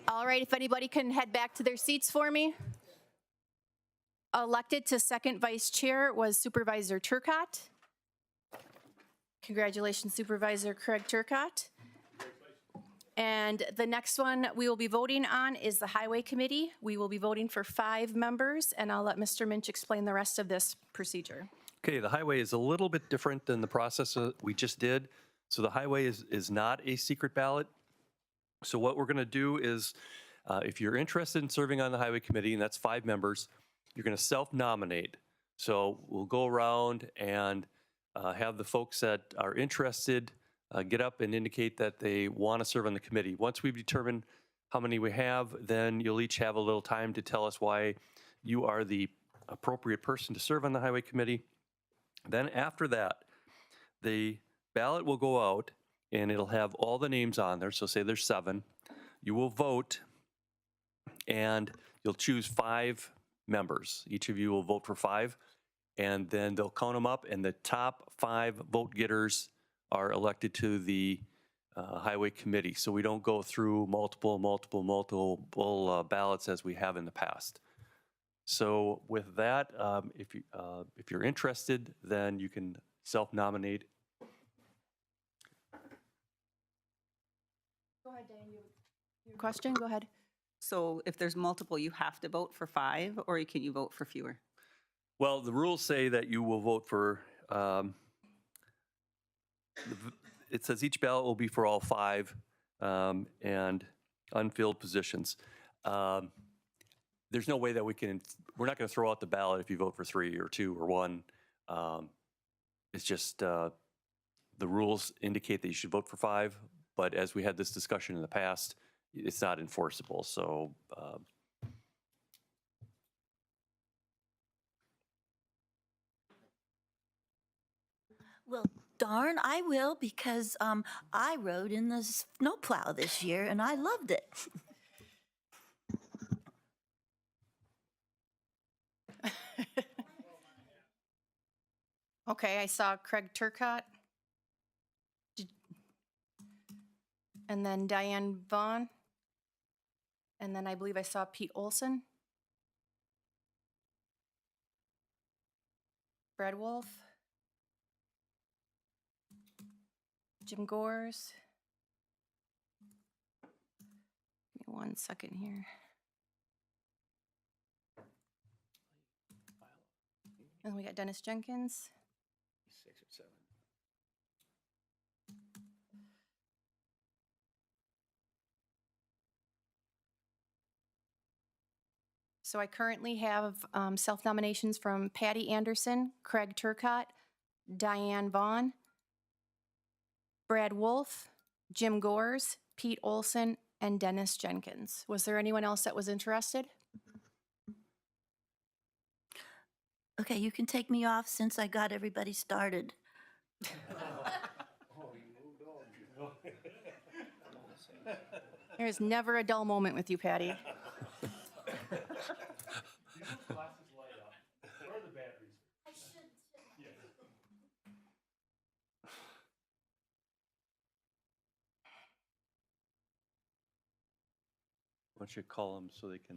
All right, if anybody can head back to their seats for me. Elected to second vice chair was Supervisor Turcott. Congratulations, Supervisor Craig Turcott. And the next one we will be voting on is the Highway Committee. We will be voting for 5 members, and I'll let Mr. Minch explain the rest of this procedure. Okay, the highway is a little bit different than the process we just did. So the highway is not a secret ballot. So what we're going to do is, if you're interested in serving on the Highway Committee, and that's 5 members, you're going to self-nominate. So we'll go around and have the folks that are interested get up and indicate that they want to serve on the committee. Once we've determined how many we have, then you'll each have a little time to tell us why you are the appropriate person to serve on the Highway Committee. Then after that, the ballot will go out and it'll have all the names on there. So say there's 7. You will vote and you'll choose 5 members. Each of you will vote for 5, and then they'll count them up, and the top 5 vote getters are elected to the Highway Committee. So we don't go through multiple ballots as we have in the past. So with that, if you're interested, then you can self-nominate. Go ahead, Dan. Your question? Go ahead. So if there's multiple, you have to vote for 5, or can you vote for fewer? Well, the rules say that you will vote for, it says each ballot will be for all 5 and unfilled positions. There's no way that we're not going to throw out the ballot if you vote for 3 or 2 or 1. It's just the rules indicate that you should vote for 5, but as we had this discussion in the past, it's not enforceable. So Well, darn, I will, because I rode in the snowplow this year and I loved it. Okay, I saw Craig Turcott. And then Diane Vaughn. And then I believe I saw Pete Olson. Brad Wolf. Jim Gores. Give me 1 second here. And we got Dennis Jenkins. 6 or 7. So I currently have self-nominations from Patty Anderson, Craig Turcott, Diane Vaughn, Brad Wolf, Jim Gores, Pete Olson, and Dennis Jenkins. Was there anyone else that was interested? Okay, you can take me off since I got everybody started. There's never a dull moment with you, Patty. why don't you call them so they can,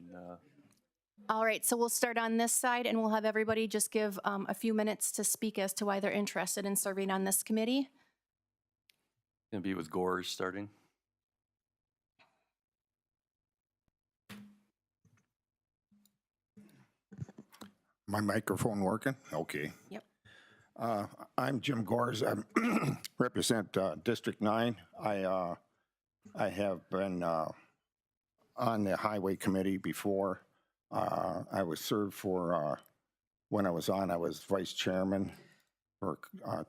All right, so we'll start on this side, and we'll have everybody just give a few minutes to speak as to why they're interested in serving on this committee. gonna be with Gores starting. My microphone working? Okay. Yep. I'm Jim Gores. I represent District 9. I have been on the Highway Committee before. I was served for, when I was on, I was Vice Chairman for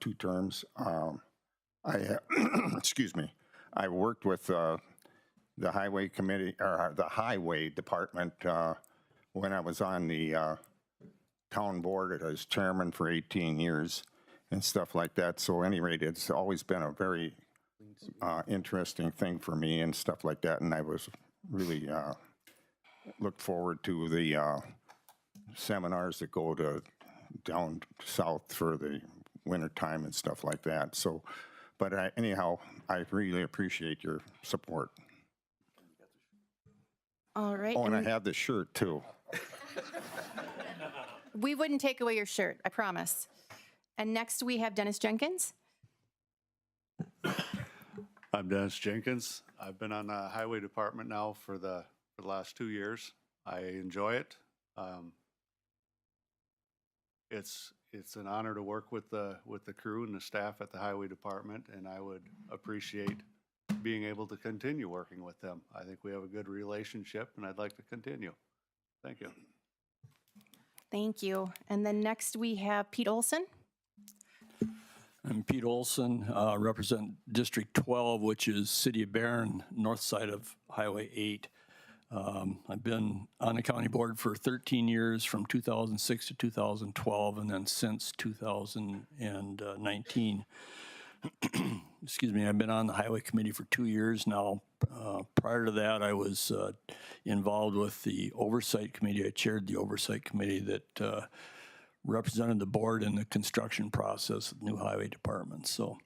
2 terms. Excuse me, I worked with the Highway Committee, or the Highway Department when I was on the town board as chairman for 18 years and stuff like that. So at any rate, it's always been a very interesting thing for me and stuff like that. And I was really looked forward to the seminars that go down south for the winter time and stuff like that. So, but anyhow, I really appreciate your support. All right. Oh, and I and have the shirt too. we wouldn't take away your shirt, I promise. And next we have Dennis Jenkins. I'm Dennis Jenkins. I've been on the Highway Department now for the last 2 years. I enjoy it. It's an honor to work with the crew and the staff at the Highway Department, and I would appreciate being able to continue working with them. I think we have a good relationship, and I'd like to continue. Thank you. Thank you. And then next we have Pete Olson. I'm Pete Olson, represent District 12, which is City of Barron, north side of Highway 8. I've been on the county board for 13 years, from 2006 to 2012, and then since 2019. Excuse me, I've been on the highway committee for 2 years now. Prior to that, I was involved with the oversight committee. I chaired the oversight committee that represented the board in the construction process of the new highway department. So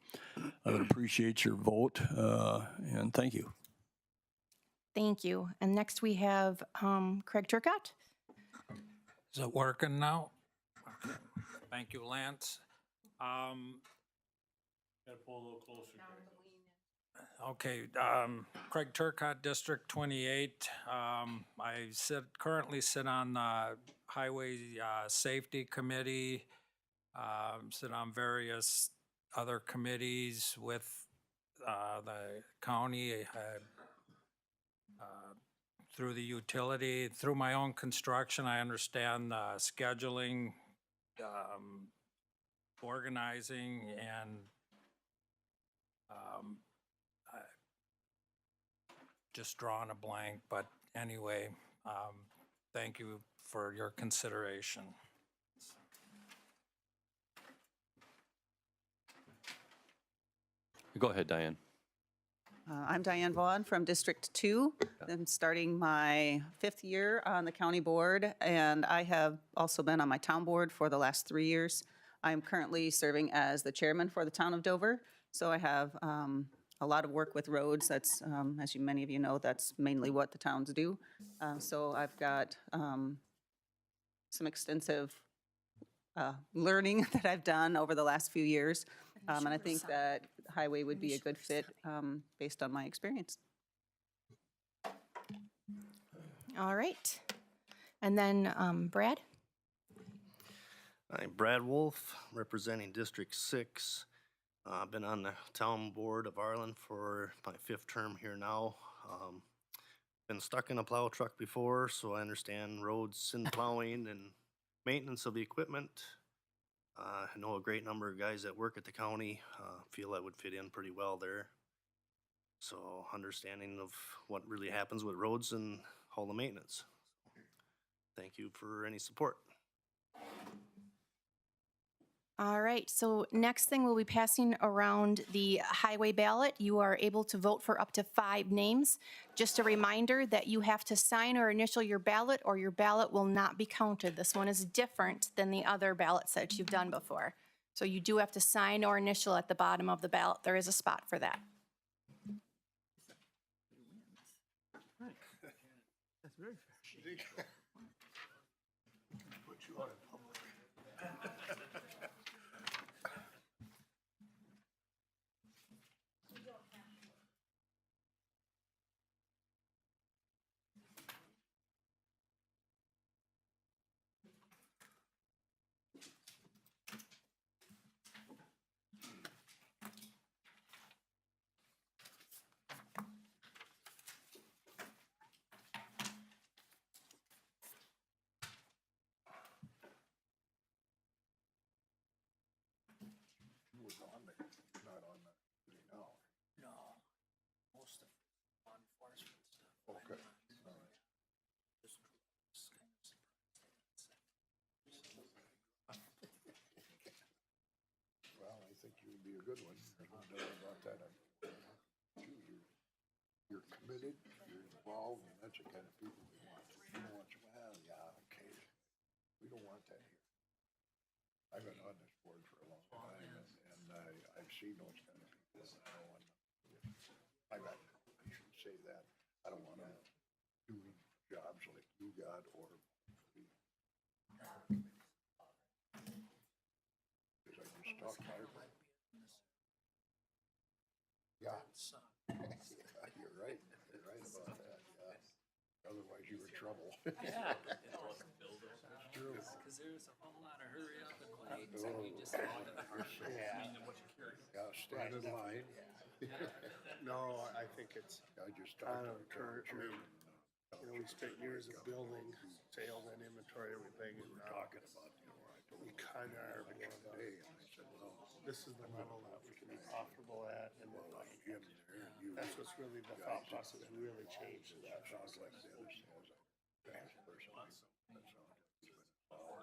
I would appreciate your vote, and thank you. Thank you. And next we have Craig Turcott. Is it working now? Okay. Thank you, Lance. Got to pull a little closer. Okay, Craig Turcott, District 28. I currently sit on the Highway Safety Committee, sit on various other committees with the county, through the utility, through my own construction. I understand scheduling, organizing, and just drawing a blank, but anyway, thank you for your consideration. Go ahead, Diane. I'm Diane Vaughn from District 2. I'm starting my 5th year on the county board, and I have also been on my town board for the last 3 years. I'm currently serving as the chairman for the town of Dover, so I have a lot of work with roads. That's, as many of you know, that's mainly what the towns do. So I've got some extensive learning that I've done over the last few years. And I think that highway would be a good fit based on my experience. All right. And then Brad? I'm Brad Wolf, representing District 6. I've been on the town board of Arlen for my 5th term here now. Been stuck in a plow truck before, so I understand roads and plowing and maintenance of the equipment. I know a great number of guys that work at the county, feel I would fit in pretty well there. So understanding of what really happens with roads and all the maintenance. Thank you for any support. All right, so next thing we'll be passing around the highway ballot. You are able to vote for up to 5 names. Just a reminder that you have to sign or initial your ballot or your ballot will not be counted. This one is different than the other ballots that you've done before. So you do have to sign or initial at the bottom of the ballot. There is a spot for that. That's very fair. Put you on in public. Not on the, no. No, most of law enforcement stuff. Okay, all right. Well, I think you would be a good one. There's no doubt about that. You're committed, you're involved, and that's the kind of people we want. We don't want you, well, yeah, okay. We don't want that here. I've been on this board for a long time, and I've seen those kind of people. I shouldn't say that. I don't want them doing you got or. Because I just talked to her. Yeah. Yeah, you're right. You're right about that, yeah. Otherwise you were in trouble. Yeah. That's true. Because there's a whole lot of hurry up and wait, so you just want to Yeah, stand in line. No, I think it's, I just I talked to don't the know, I mean, township. we spent years of building, sales and inventory, everything, and now Talking about, I told we him kind of are, today, and I said, well, this is the level that we can be profitable at, and well, like him there, and you. that's what's really, the thought process really changed in that Sounds like process. Dennis has a fast person. That's all.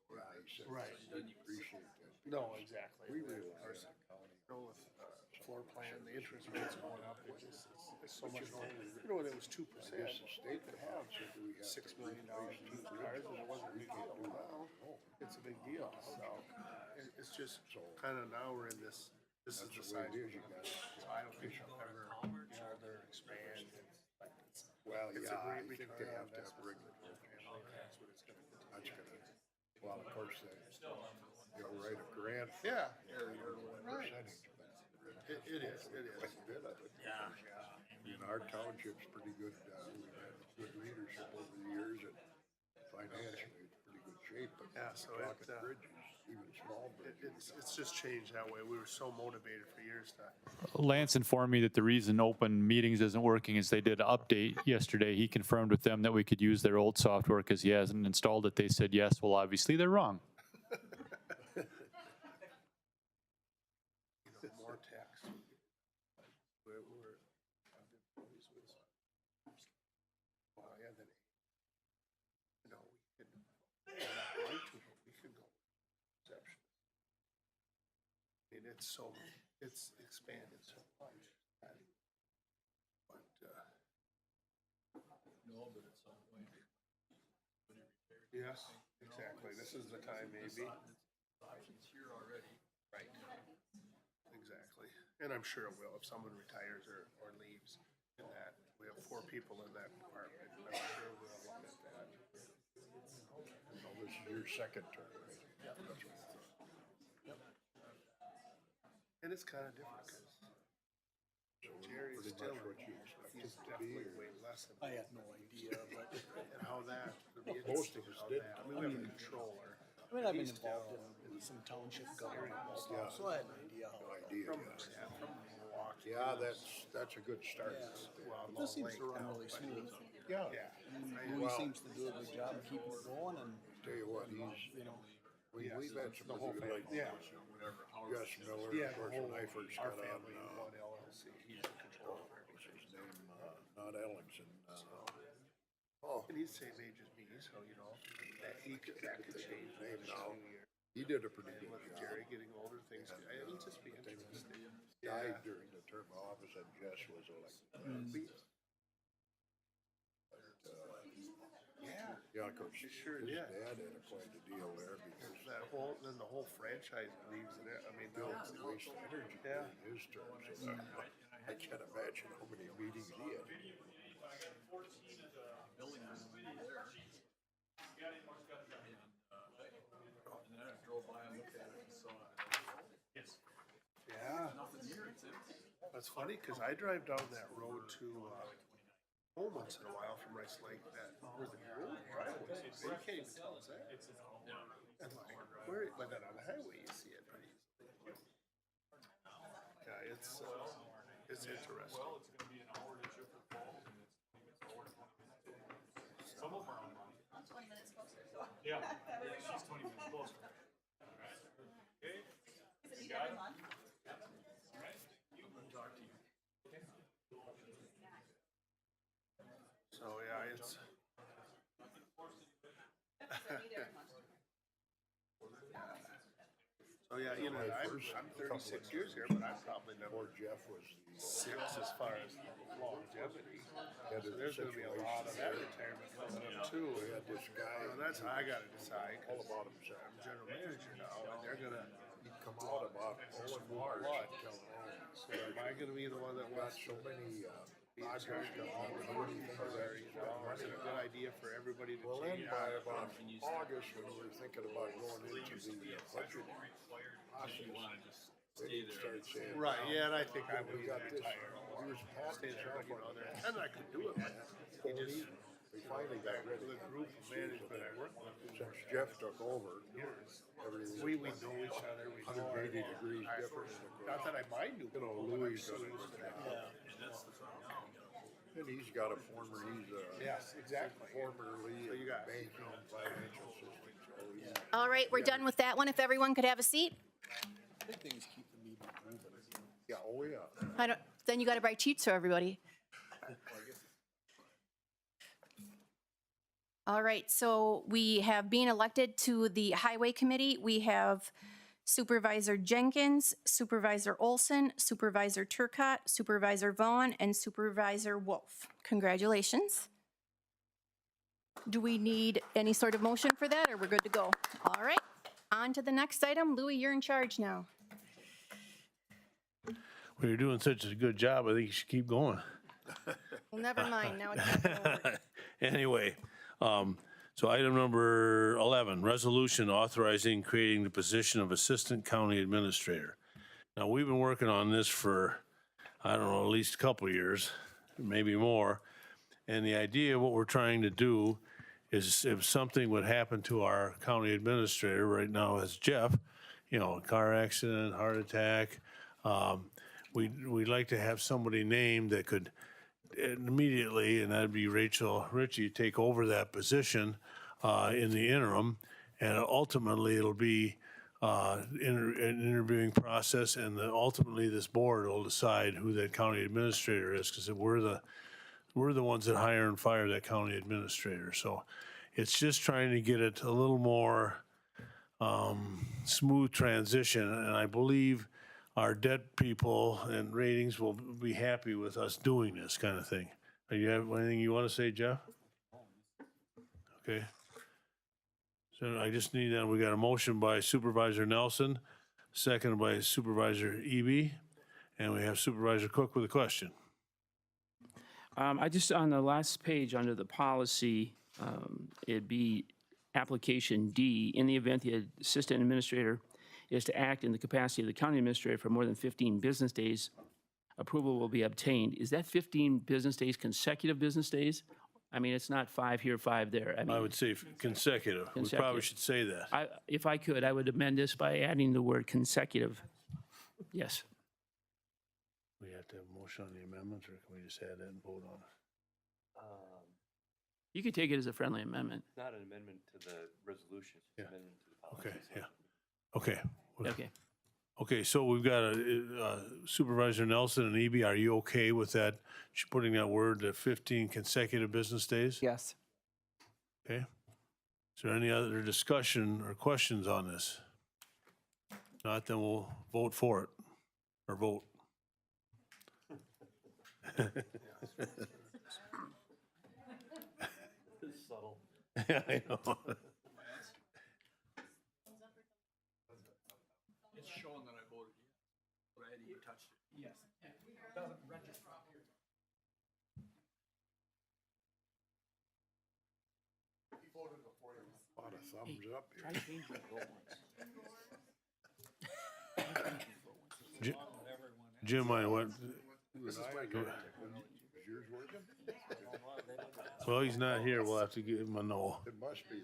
Yeah, he said, Right. didn't appreciate that. No, exactly. We rely on the county. You know, with floor plan, the interest rates going up, it just, it's so much more, you know, when it was 2%. I guess the state could have, so do we have $6 to million used cars, and it wasn't a big deal. Now, it's a big deal, so it's just kind of now we're in this is the size. It is, you got it. So I don't think they'll ever, they're expand. Well, It's a yeah, I great think return they on have to have investment. regulatory. That's what it's gonna continue. That's gonna, well, of course, they'll write a grant. Yeah. Right. It is. Quite a bit of it. Yeah. In our township's pretty good, we've had good leadership over the years and financially it's pretty good shape, but Yeah, so talking bridges, even small bridges. it's just changed that way. We were so motivated for years to. Lance informed me that the reason open meetings isn't working is they did an update yesterday. He confirmed with them that we could use their old software because he hasn't installed it. They said yes. Well, obviously they're wrong. More tax. We're well, yeah, then, you know, we could, we're not going to, but we could go exception. I mean, it's expanded so much. But, No, but at some point. yes, exactly. This is the time maybe. Options here already. Right. Exactly. And I'm sure it will if someone retires or leaves in that. We have 4 people in that department. I'm sure we'll look at that. So this is your second term. Right? That's what I thought. And it's kind of different because Jerry's Pretty still, much what you expect he's it to be, definitely or- way less than. I had no idea, but And how that, would be Most interesting of us how didn't. that, I mean, we have a controller. I mean, I've been He's involved still- in some township government and Yeah. stuff, so I had an idea how. No idea. From, Yeah. yeah, from Milwaukee. Yeah, that's a good start. Well, This seems Lake to run now, really but- smooth. Yeah. Yeah. Louis Well- seems to do a good job of keeping it going and, Tell you what, you he's, know, we've had some The whole good, like, family. Yeah. Gus Miller, Yeah, of course, the when I whole, first our got on, family, one LLC, he's the controller. what's his name, not Ellingson, oh, And he's the same age as me, so, you know, that could change in name the now. next 2 years. He did a pretty And good with job. Jerry getting older, things, it'll just be interesting. Died during the term of office and Jess was elected. Yeah. Yeah, of course, It his sure did. dad had quite a deal there because That whole, then the whole franchise leaves in it, I mean, Bill now it's, wasted energy Yeah. during his term, so I can't imagine how many meetings he had. And then I drove by and looked at it and saw it. yeah. Nothing here, it's empty. That's funny, cause I drive down that road to, home once in a while from Rice Lake, that, where the old driveways, you can't even tell it's there. And like, where, but then on the highway, you see it pretty easily. Yeah, it's interesting. Well, it's gonna be an hour to Chipper Falls and it's some of them are on. 20 minutes closer. Yeah, she's 20 minutes closer. All right. Okay. You got it? All right. Talk to you. So, yeah, it's. So, yeah, you know, I'm 36 years here, but I've probably never Jeff was the 6 as far as longevity. So there's gonna be a lot of that retirement coming up too. We had this guy. And that's how I gotta decide, All 'cause about himself. I'm general manager now, and they're gonna, He'd come out about 0 in March and tell him, so am I gonna be the one that got wants so to? many I drive down there, is it a good idea for everybody to Well, then change? by about August, when we were thinking about going into the budget process, they would start saying. Right, yeah, and I think I would We be got this, retired. here's Pat Stay and there, Jeff you on know, there, the and I could do it, man. He just, we finally got rid of the group of management I work with, since Jeff took over, everything. we know each other, we know. 180 degrees difference. Not that I mind new You know, people, but I'm Louis so doesn't used to work that. out. And he's got a former, Yes, exactly. formerly So you got- banking financial systems. So he's All right, we're done with that one. If everyone could have a seat. big thing is keep the meeting moving. Yeah, oh yeah. I don't, then you got to write sheets for everybody. All right, so we have been elected to the Highway Committee. We have Supervisor Jenkins, Supervisor Olson, Supervisor Turcott, Supervisor Vaughn, and Supervisor Wolf. Congratulations. Do we need any sort of motion for that, or we're good to go? All right, on to the next item. Louis, you're in charge now. Well, you're doing such a good job, I think you should keep going. Well, never mind, now it's not gonna work. Anyway, so item number 11, resolution authorizing creating the position of Assistant County Administrator. Now, we've been working on this for, I don't know, at least a couple of years, maybe more. And the idea of what we're trying to do is if something would happen to our county administrator right now as Jeff, you know, a car accident, heart attack, we'd like to have somebody named that could immediately, and that'd be Rachel Ritchie, take over that position in the interim. And ultimately, it'll be an interviewing process, and ultimately this board will decide who that county administrator is, because we're the ones that hire and fire that county administrator. So it's just trying to get it a little more smooth transition, and I believe our debt people and ratings will be happy with us doing this kind of thing. Do you have anything you want to say, Jeff? Okay. So I just need that. We got a motion by Supervisor Nelson, seconded by Supervisor Eby, and we have Supervisor Cook with a question. I just, on the last page under the policy, it'd be application D, in the event the assistant administrator is to act in the capacity of the county administrator for more than 15 business days, approval will be obtained. Is that 15 business days, consecutive business days? I mean, it's not 5 here, 5 there. I mean, I would say consecutive. We probably should say that. If I could, I would amend this by adding the word consecutive. Yes. We have to have a motion on the amendment, or can we just add that and vote on it? You could take it as a friendly amendment. It's not an amendment to the resolution, it's an amendment to the policy. Okay, yeah. Okay. Okay. Okay, so we've got Supervisor Nelson and Eby, are you okay with that, putting that word, 15 consecutive business days? Yes. Okay. Is there any other discussion or questions on this? Not, then we'll vote for it, or vote. Subtle. Yeah, I know. It's showing that I voted yes, but I hadn't even touched it. Yes. It doesn't register. He voted before you. A lot of thumbs up here. Try changing your vote once. Jim, I went, This is my good. Is yours working? well, he's not here, we'll have to give him a no. It must be,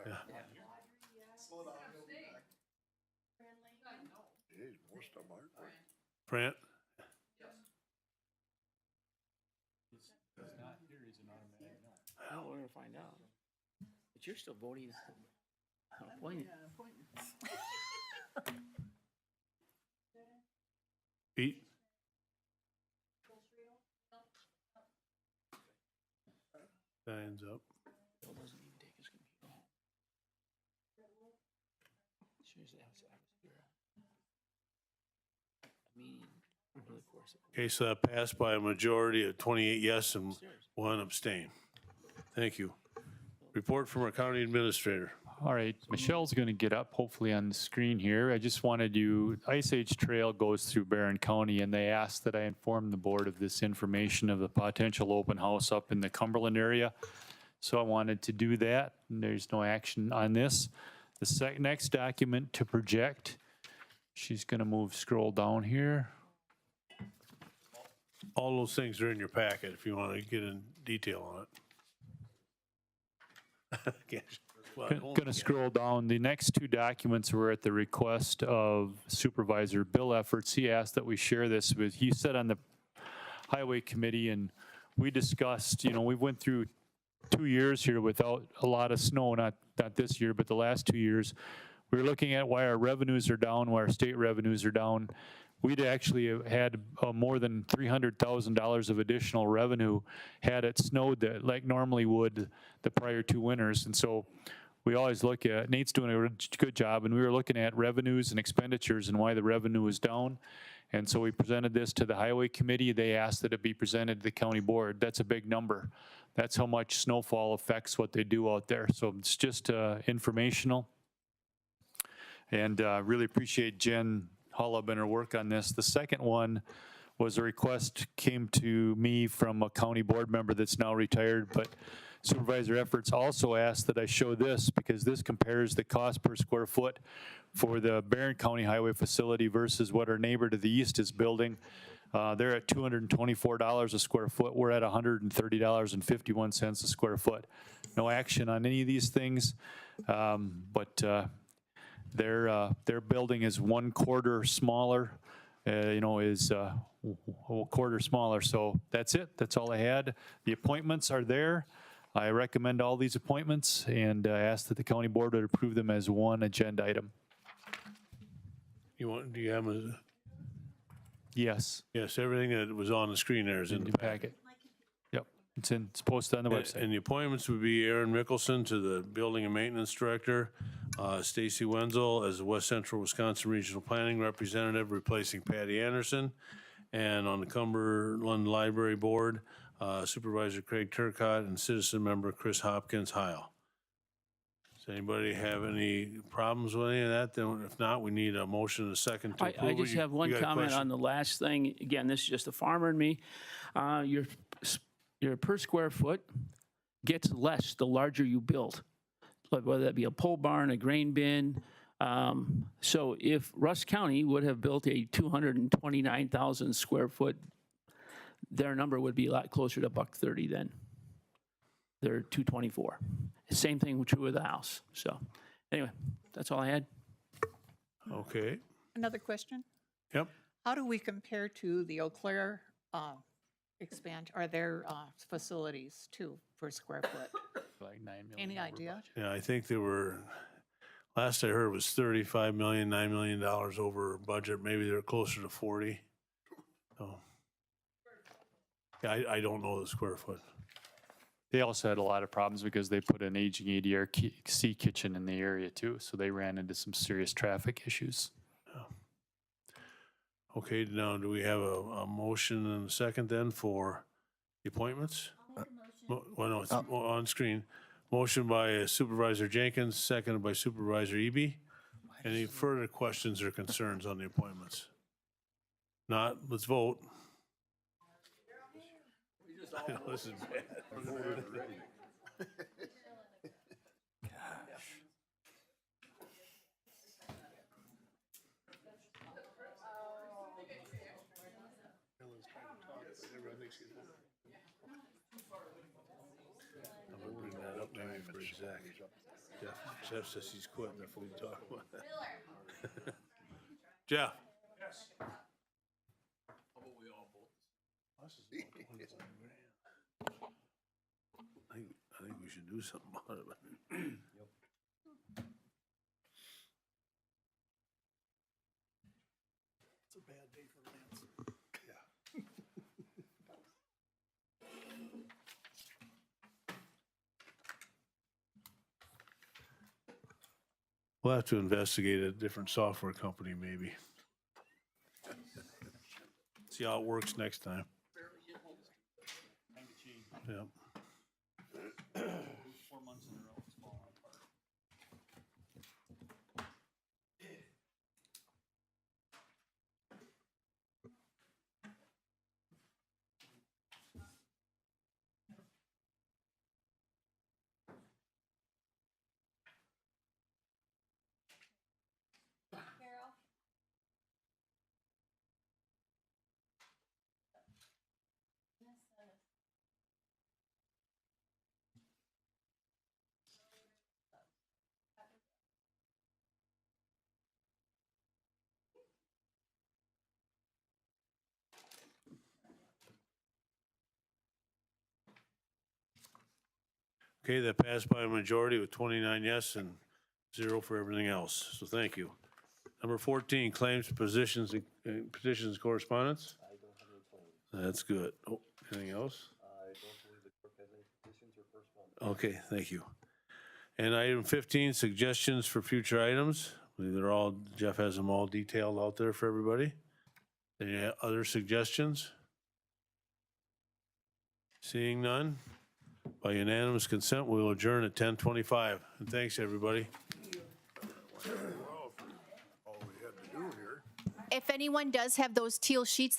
yeah. Geez, most of them aren't. Brant? Oh, we're gonna find out. But you're still voting on appointment. Pete? Hands up. Bill doesn't even take his computer home. Seriously, I was here. A meeting over the course of. Okay, so that passed by a majority of 28 yes and 1 abstain. Thank you. Report from our county administrator. All right, Michelle's going to get up, hopefully on the screen here. I just wanted you, Ice Age Trail goes through Barron County, and they asked that I inform the board of this information of the potential open house up in the Cumberland area. So I wanted to do that, and there's no action on this. The next document to project, she's going to scroll down here. All those things are in your packet if you want to get in detail on it. Going to scroll down. The next two documents were at the request of Supervisor Bill Efforts. He asked that we share this with, he said on the Highway Committee, and we discussed, you know, we went through 2 years here without a lot of snow, not this year, but the last 2 years. We were looking at why our revenues are down, why our state revenues are down. We'd actually had more than $300,000 of additional revenue had it snowed that like normally would the prior 2 winters. And so we always look at, Nate's doing a good job, and we were looking at revenues and expenditures and why the revenue was down. And so we presented this to the Highway Committee. They asked that it be presented to the county board. That's a big number. That's how much snowfall affects what they do out there. So it's just informational. And really appreciate Jen Hollab and her work on this. The second one was a request came to me from a county board member that's now retired, but Supervisor Efforts also asked that I show this because this compares the cost per square foot for the Barron County Highway facility versus what our neighbor to the east is building. They're at $224 a square foot. We're at $130.51 a square foot. No action on any of these things, but their building is 1/4 smaller, is a quarter smaller. So that's it. That's all I had. The appointments are there. I recommend all these appointments and ask that the county board would approve them as one agenda item. Do you have them? Yes. Yes, everything that was on the screen there is in the packet. Yep, it's posted on the website. And the appointments would be Aaron Mickelson to the Building and Maintenance Director, Stacy Wenzel as the West Central Wisconsin Regional Planning Representative, replacing Patty Anderson. And on the Cumberland Library Board, Supervisor Craig Turcott and Citizen Member Chris Hopkins Heil. Does anybody have any problems with any of that? Then if not, we need a motion and a second to approve I it. just have one You got a comment question? on the last thing. Again, this is just a farmer and me. Your per square foot gets less the larger you build, whether that be a pole barn, a grain bin. So if Russ County would have built a 229,000 square foot, their number would be a lot closer to $130 then. They're 224. Same thing true with the house. So anyway, that's all I had. Okay. Another question? Yep. How do we compare to the Eau Claire expand, or their facilities too, per square foot? Like 9 million. Any idea? Yeah, I think they were, last I heard was $35 million, $9 million over budget. Maybe they're closer to 40. So, yeah, I don't know the square foot. They also had a lot of problems because they put an aging ADRC kitchen in the area too, so they ran into some serious traffic issues. Okay, now do we have a motion and a second then for the appointments? Well, no, it's on screen. Motion by Supervisor Jenkins, seconded by Supervisor Eby. Any further questions or concerns on the appointments? Not, let's vote. This is bad. I'm gonna bring that up maybe for Zach. Jeff says he's quitting if we talk about that. Jeff? Yes. How about we all vote? I think we should do something about it. It's a bad day for Lance. Yeah. We'll have to investigate a different software company maybe. See how it works next time. Yeah. 4 months in a row, it's falling apart. Okay, that passed by a majority with 29 yes and 0 for everything else. So thank you. Number 14, claims, petitions, and correspondence. That's good. Oh, anything else? Okay, thank you. And item 15, suggestions for future items. They're all, Jeff has them all detailed out there for everybody. Any other suggestions? Seeing none, by unanimous consent, we will adjourn at 10:25. And thanks, everybody. If anyone does have those teal sheets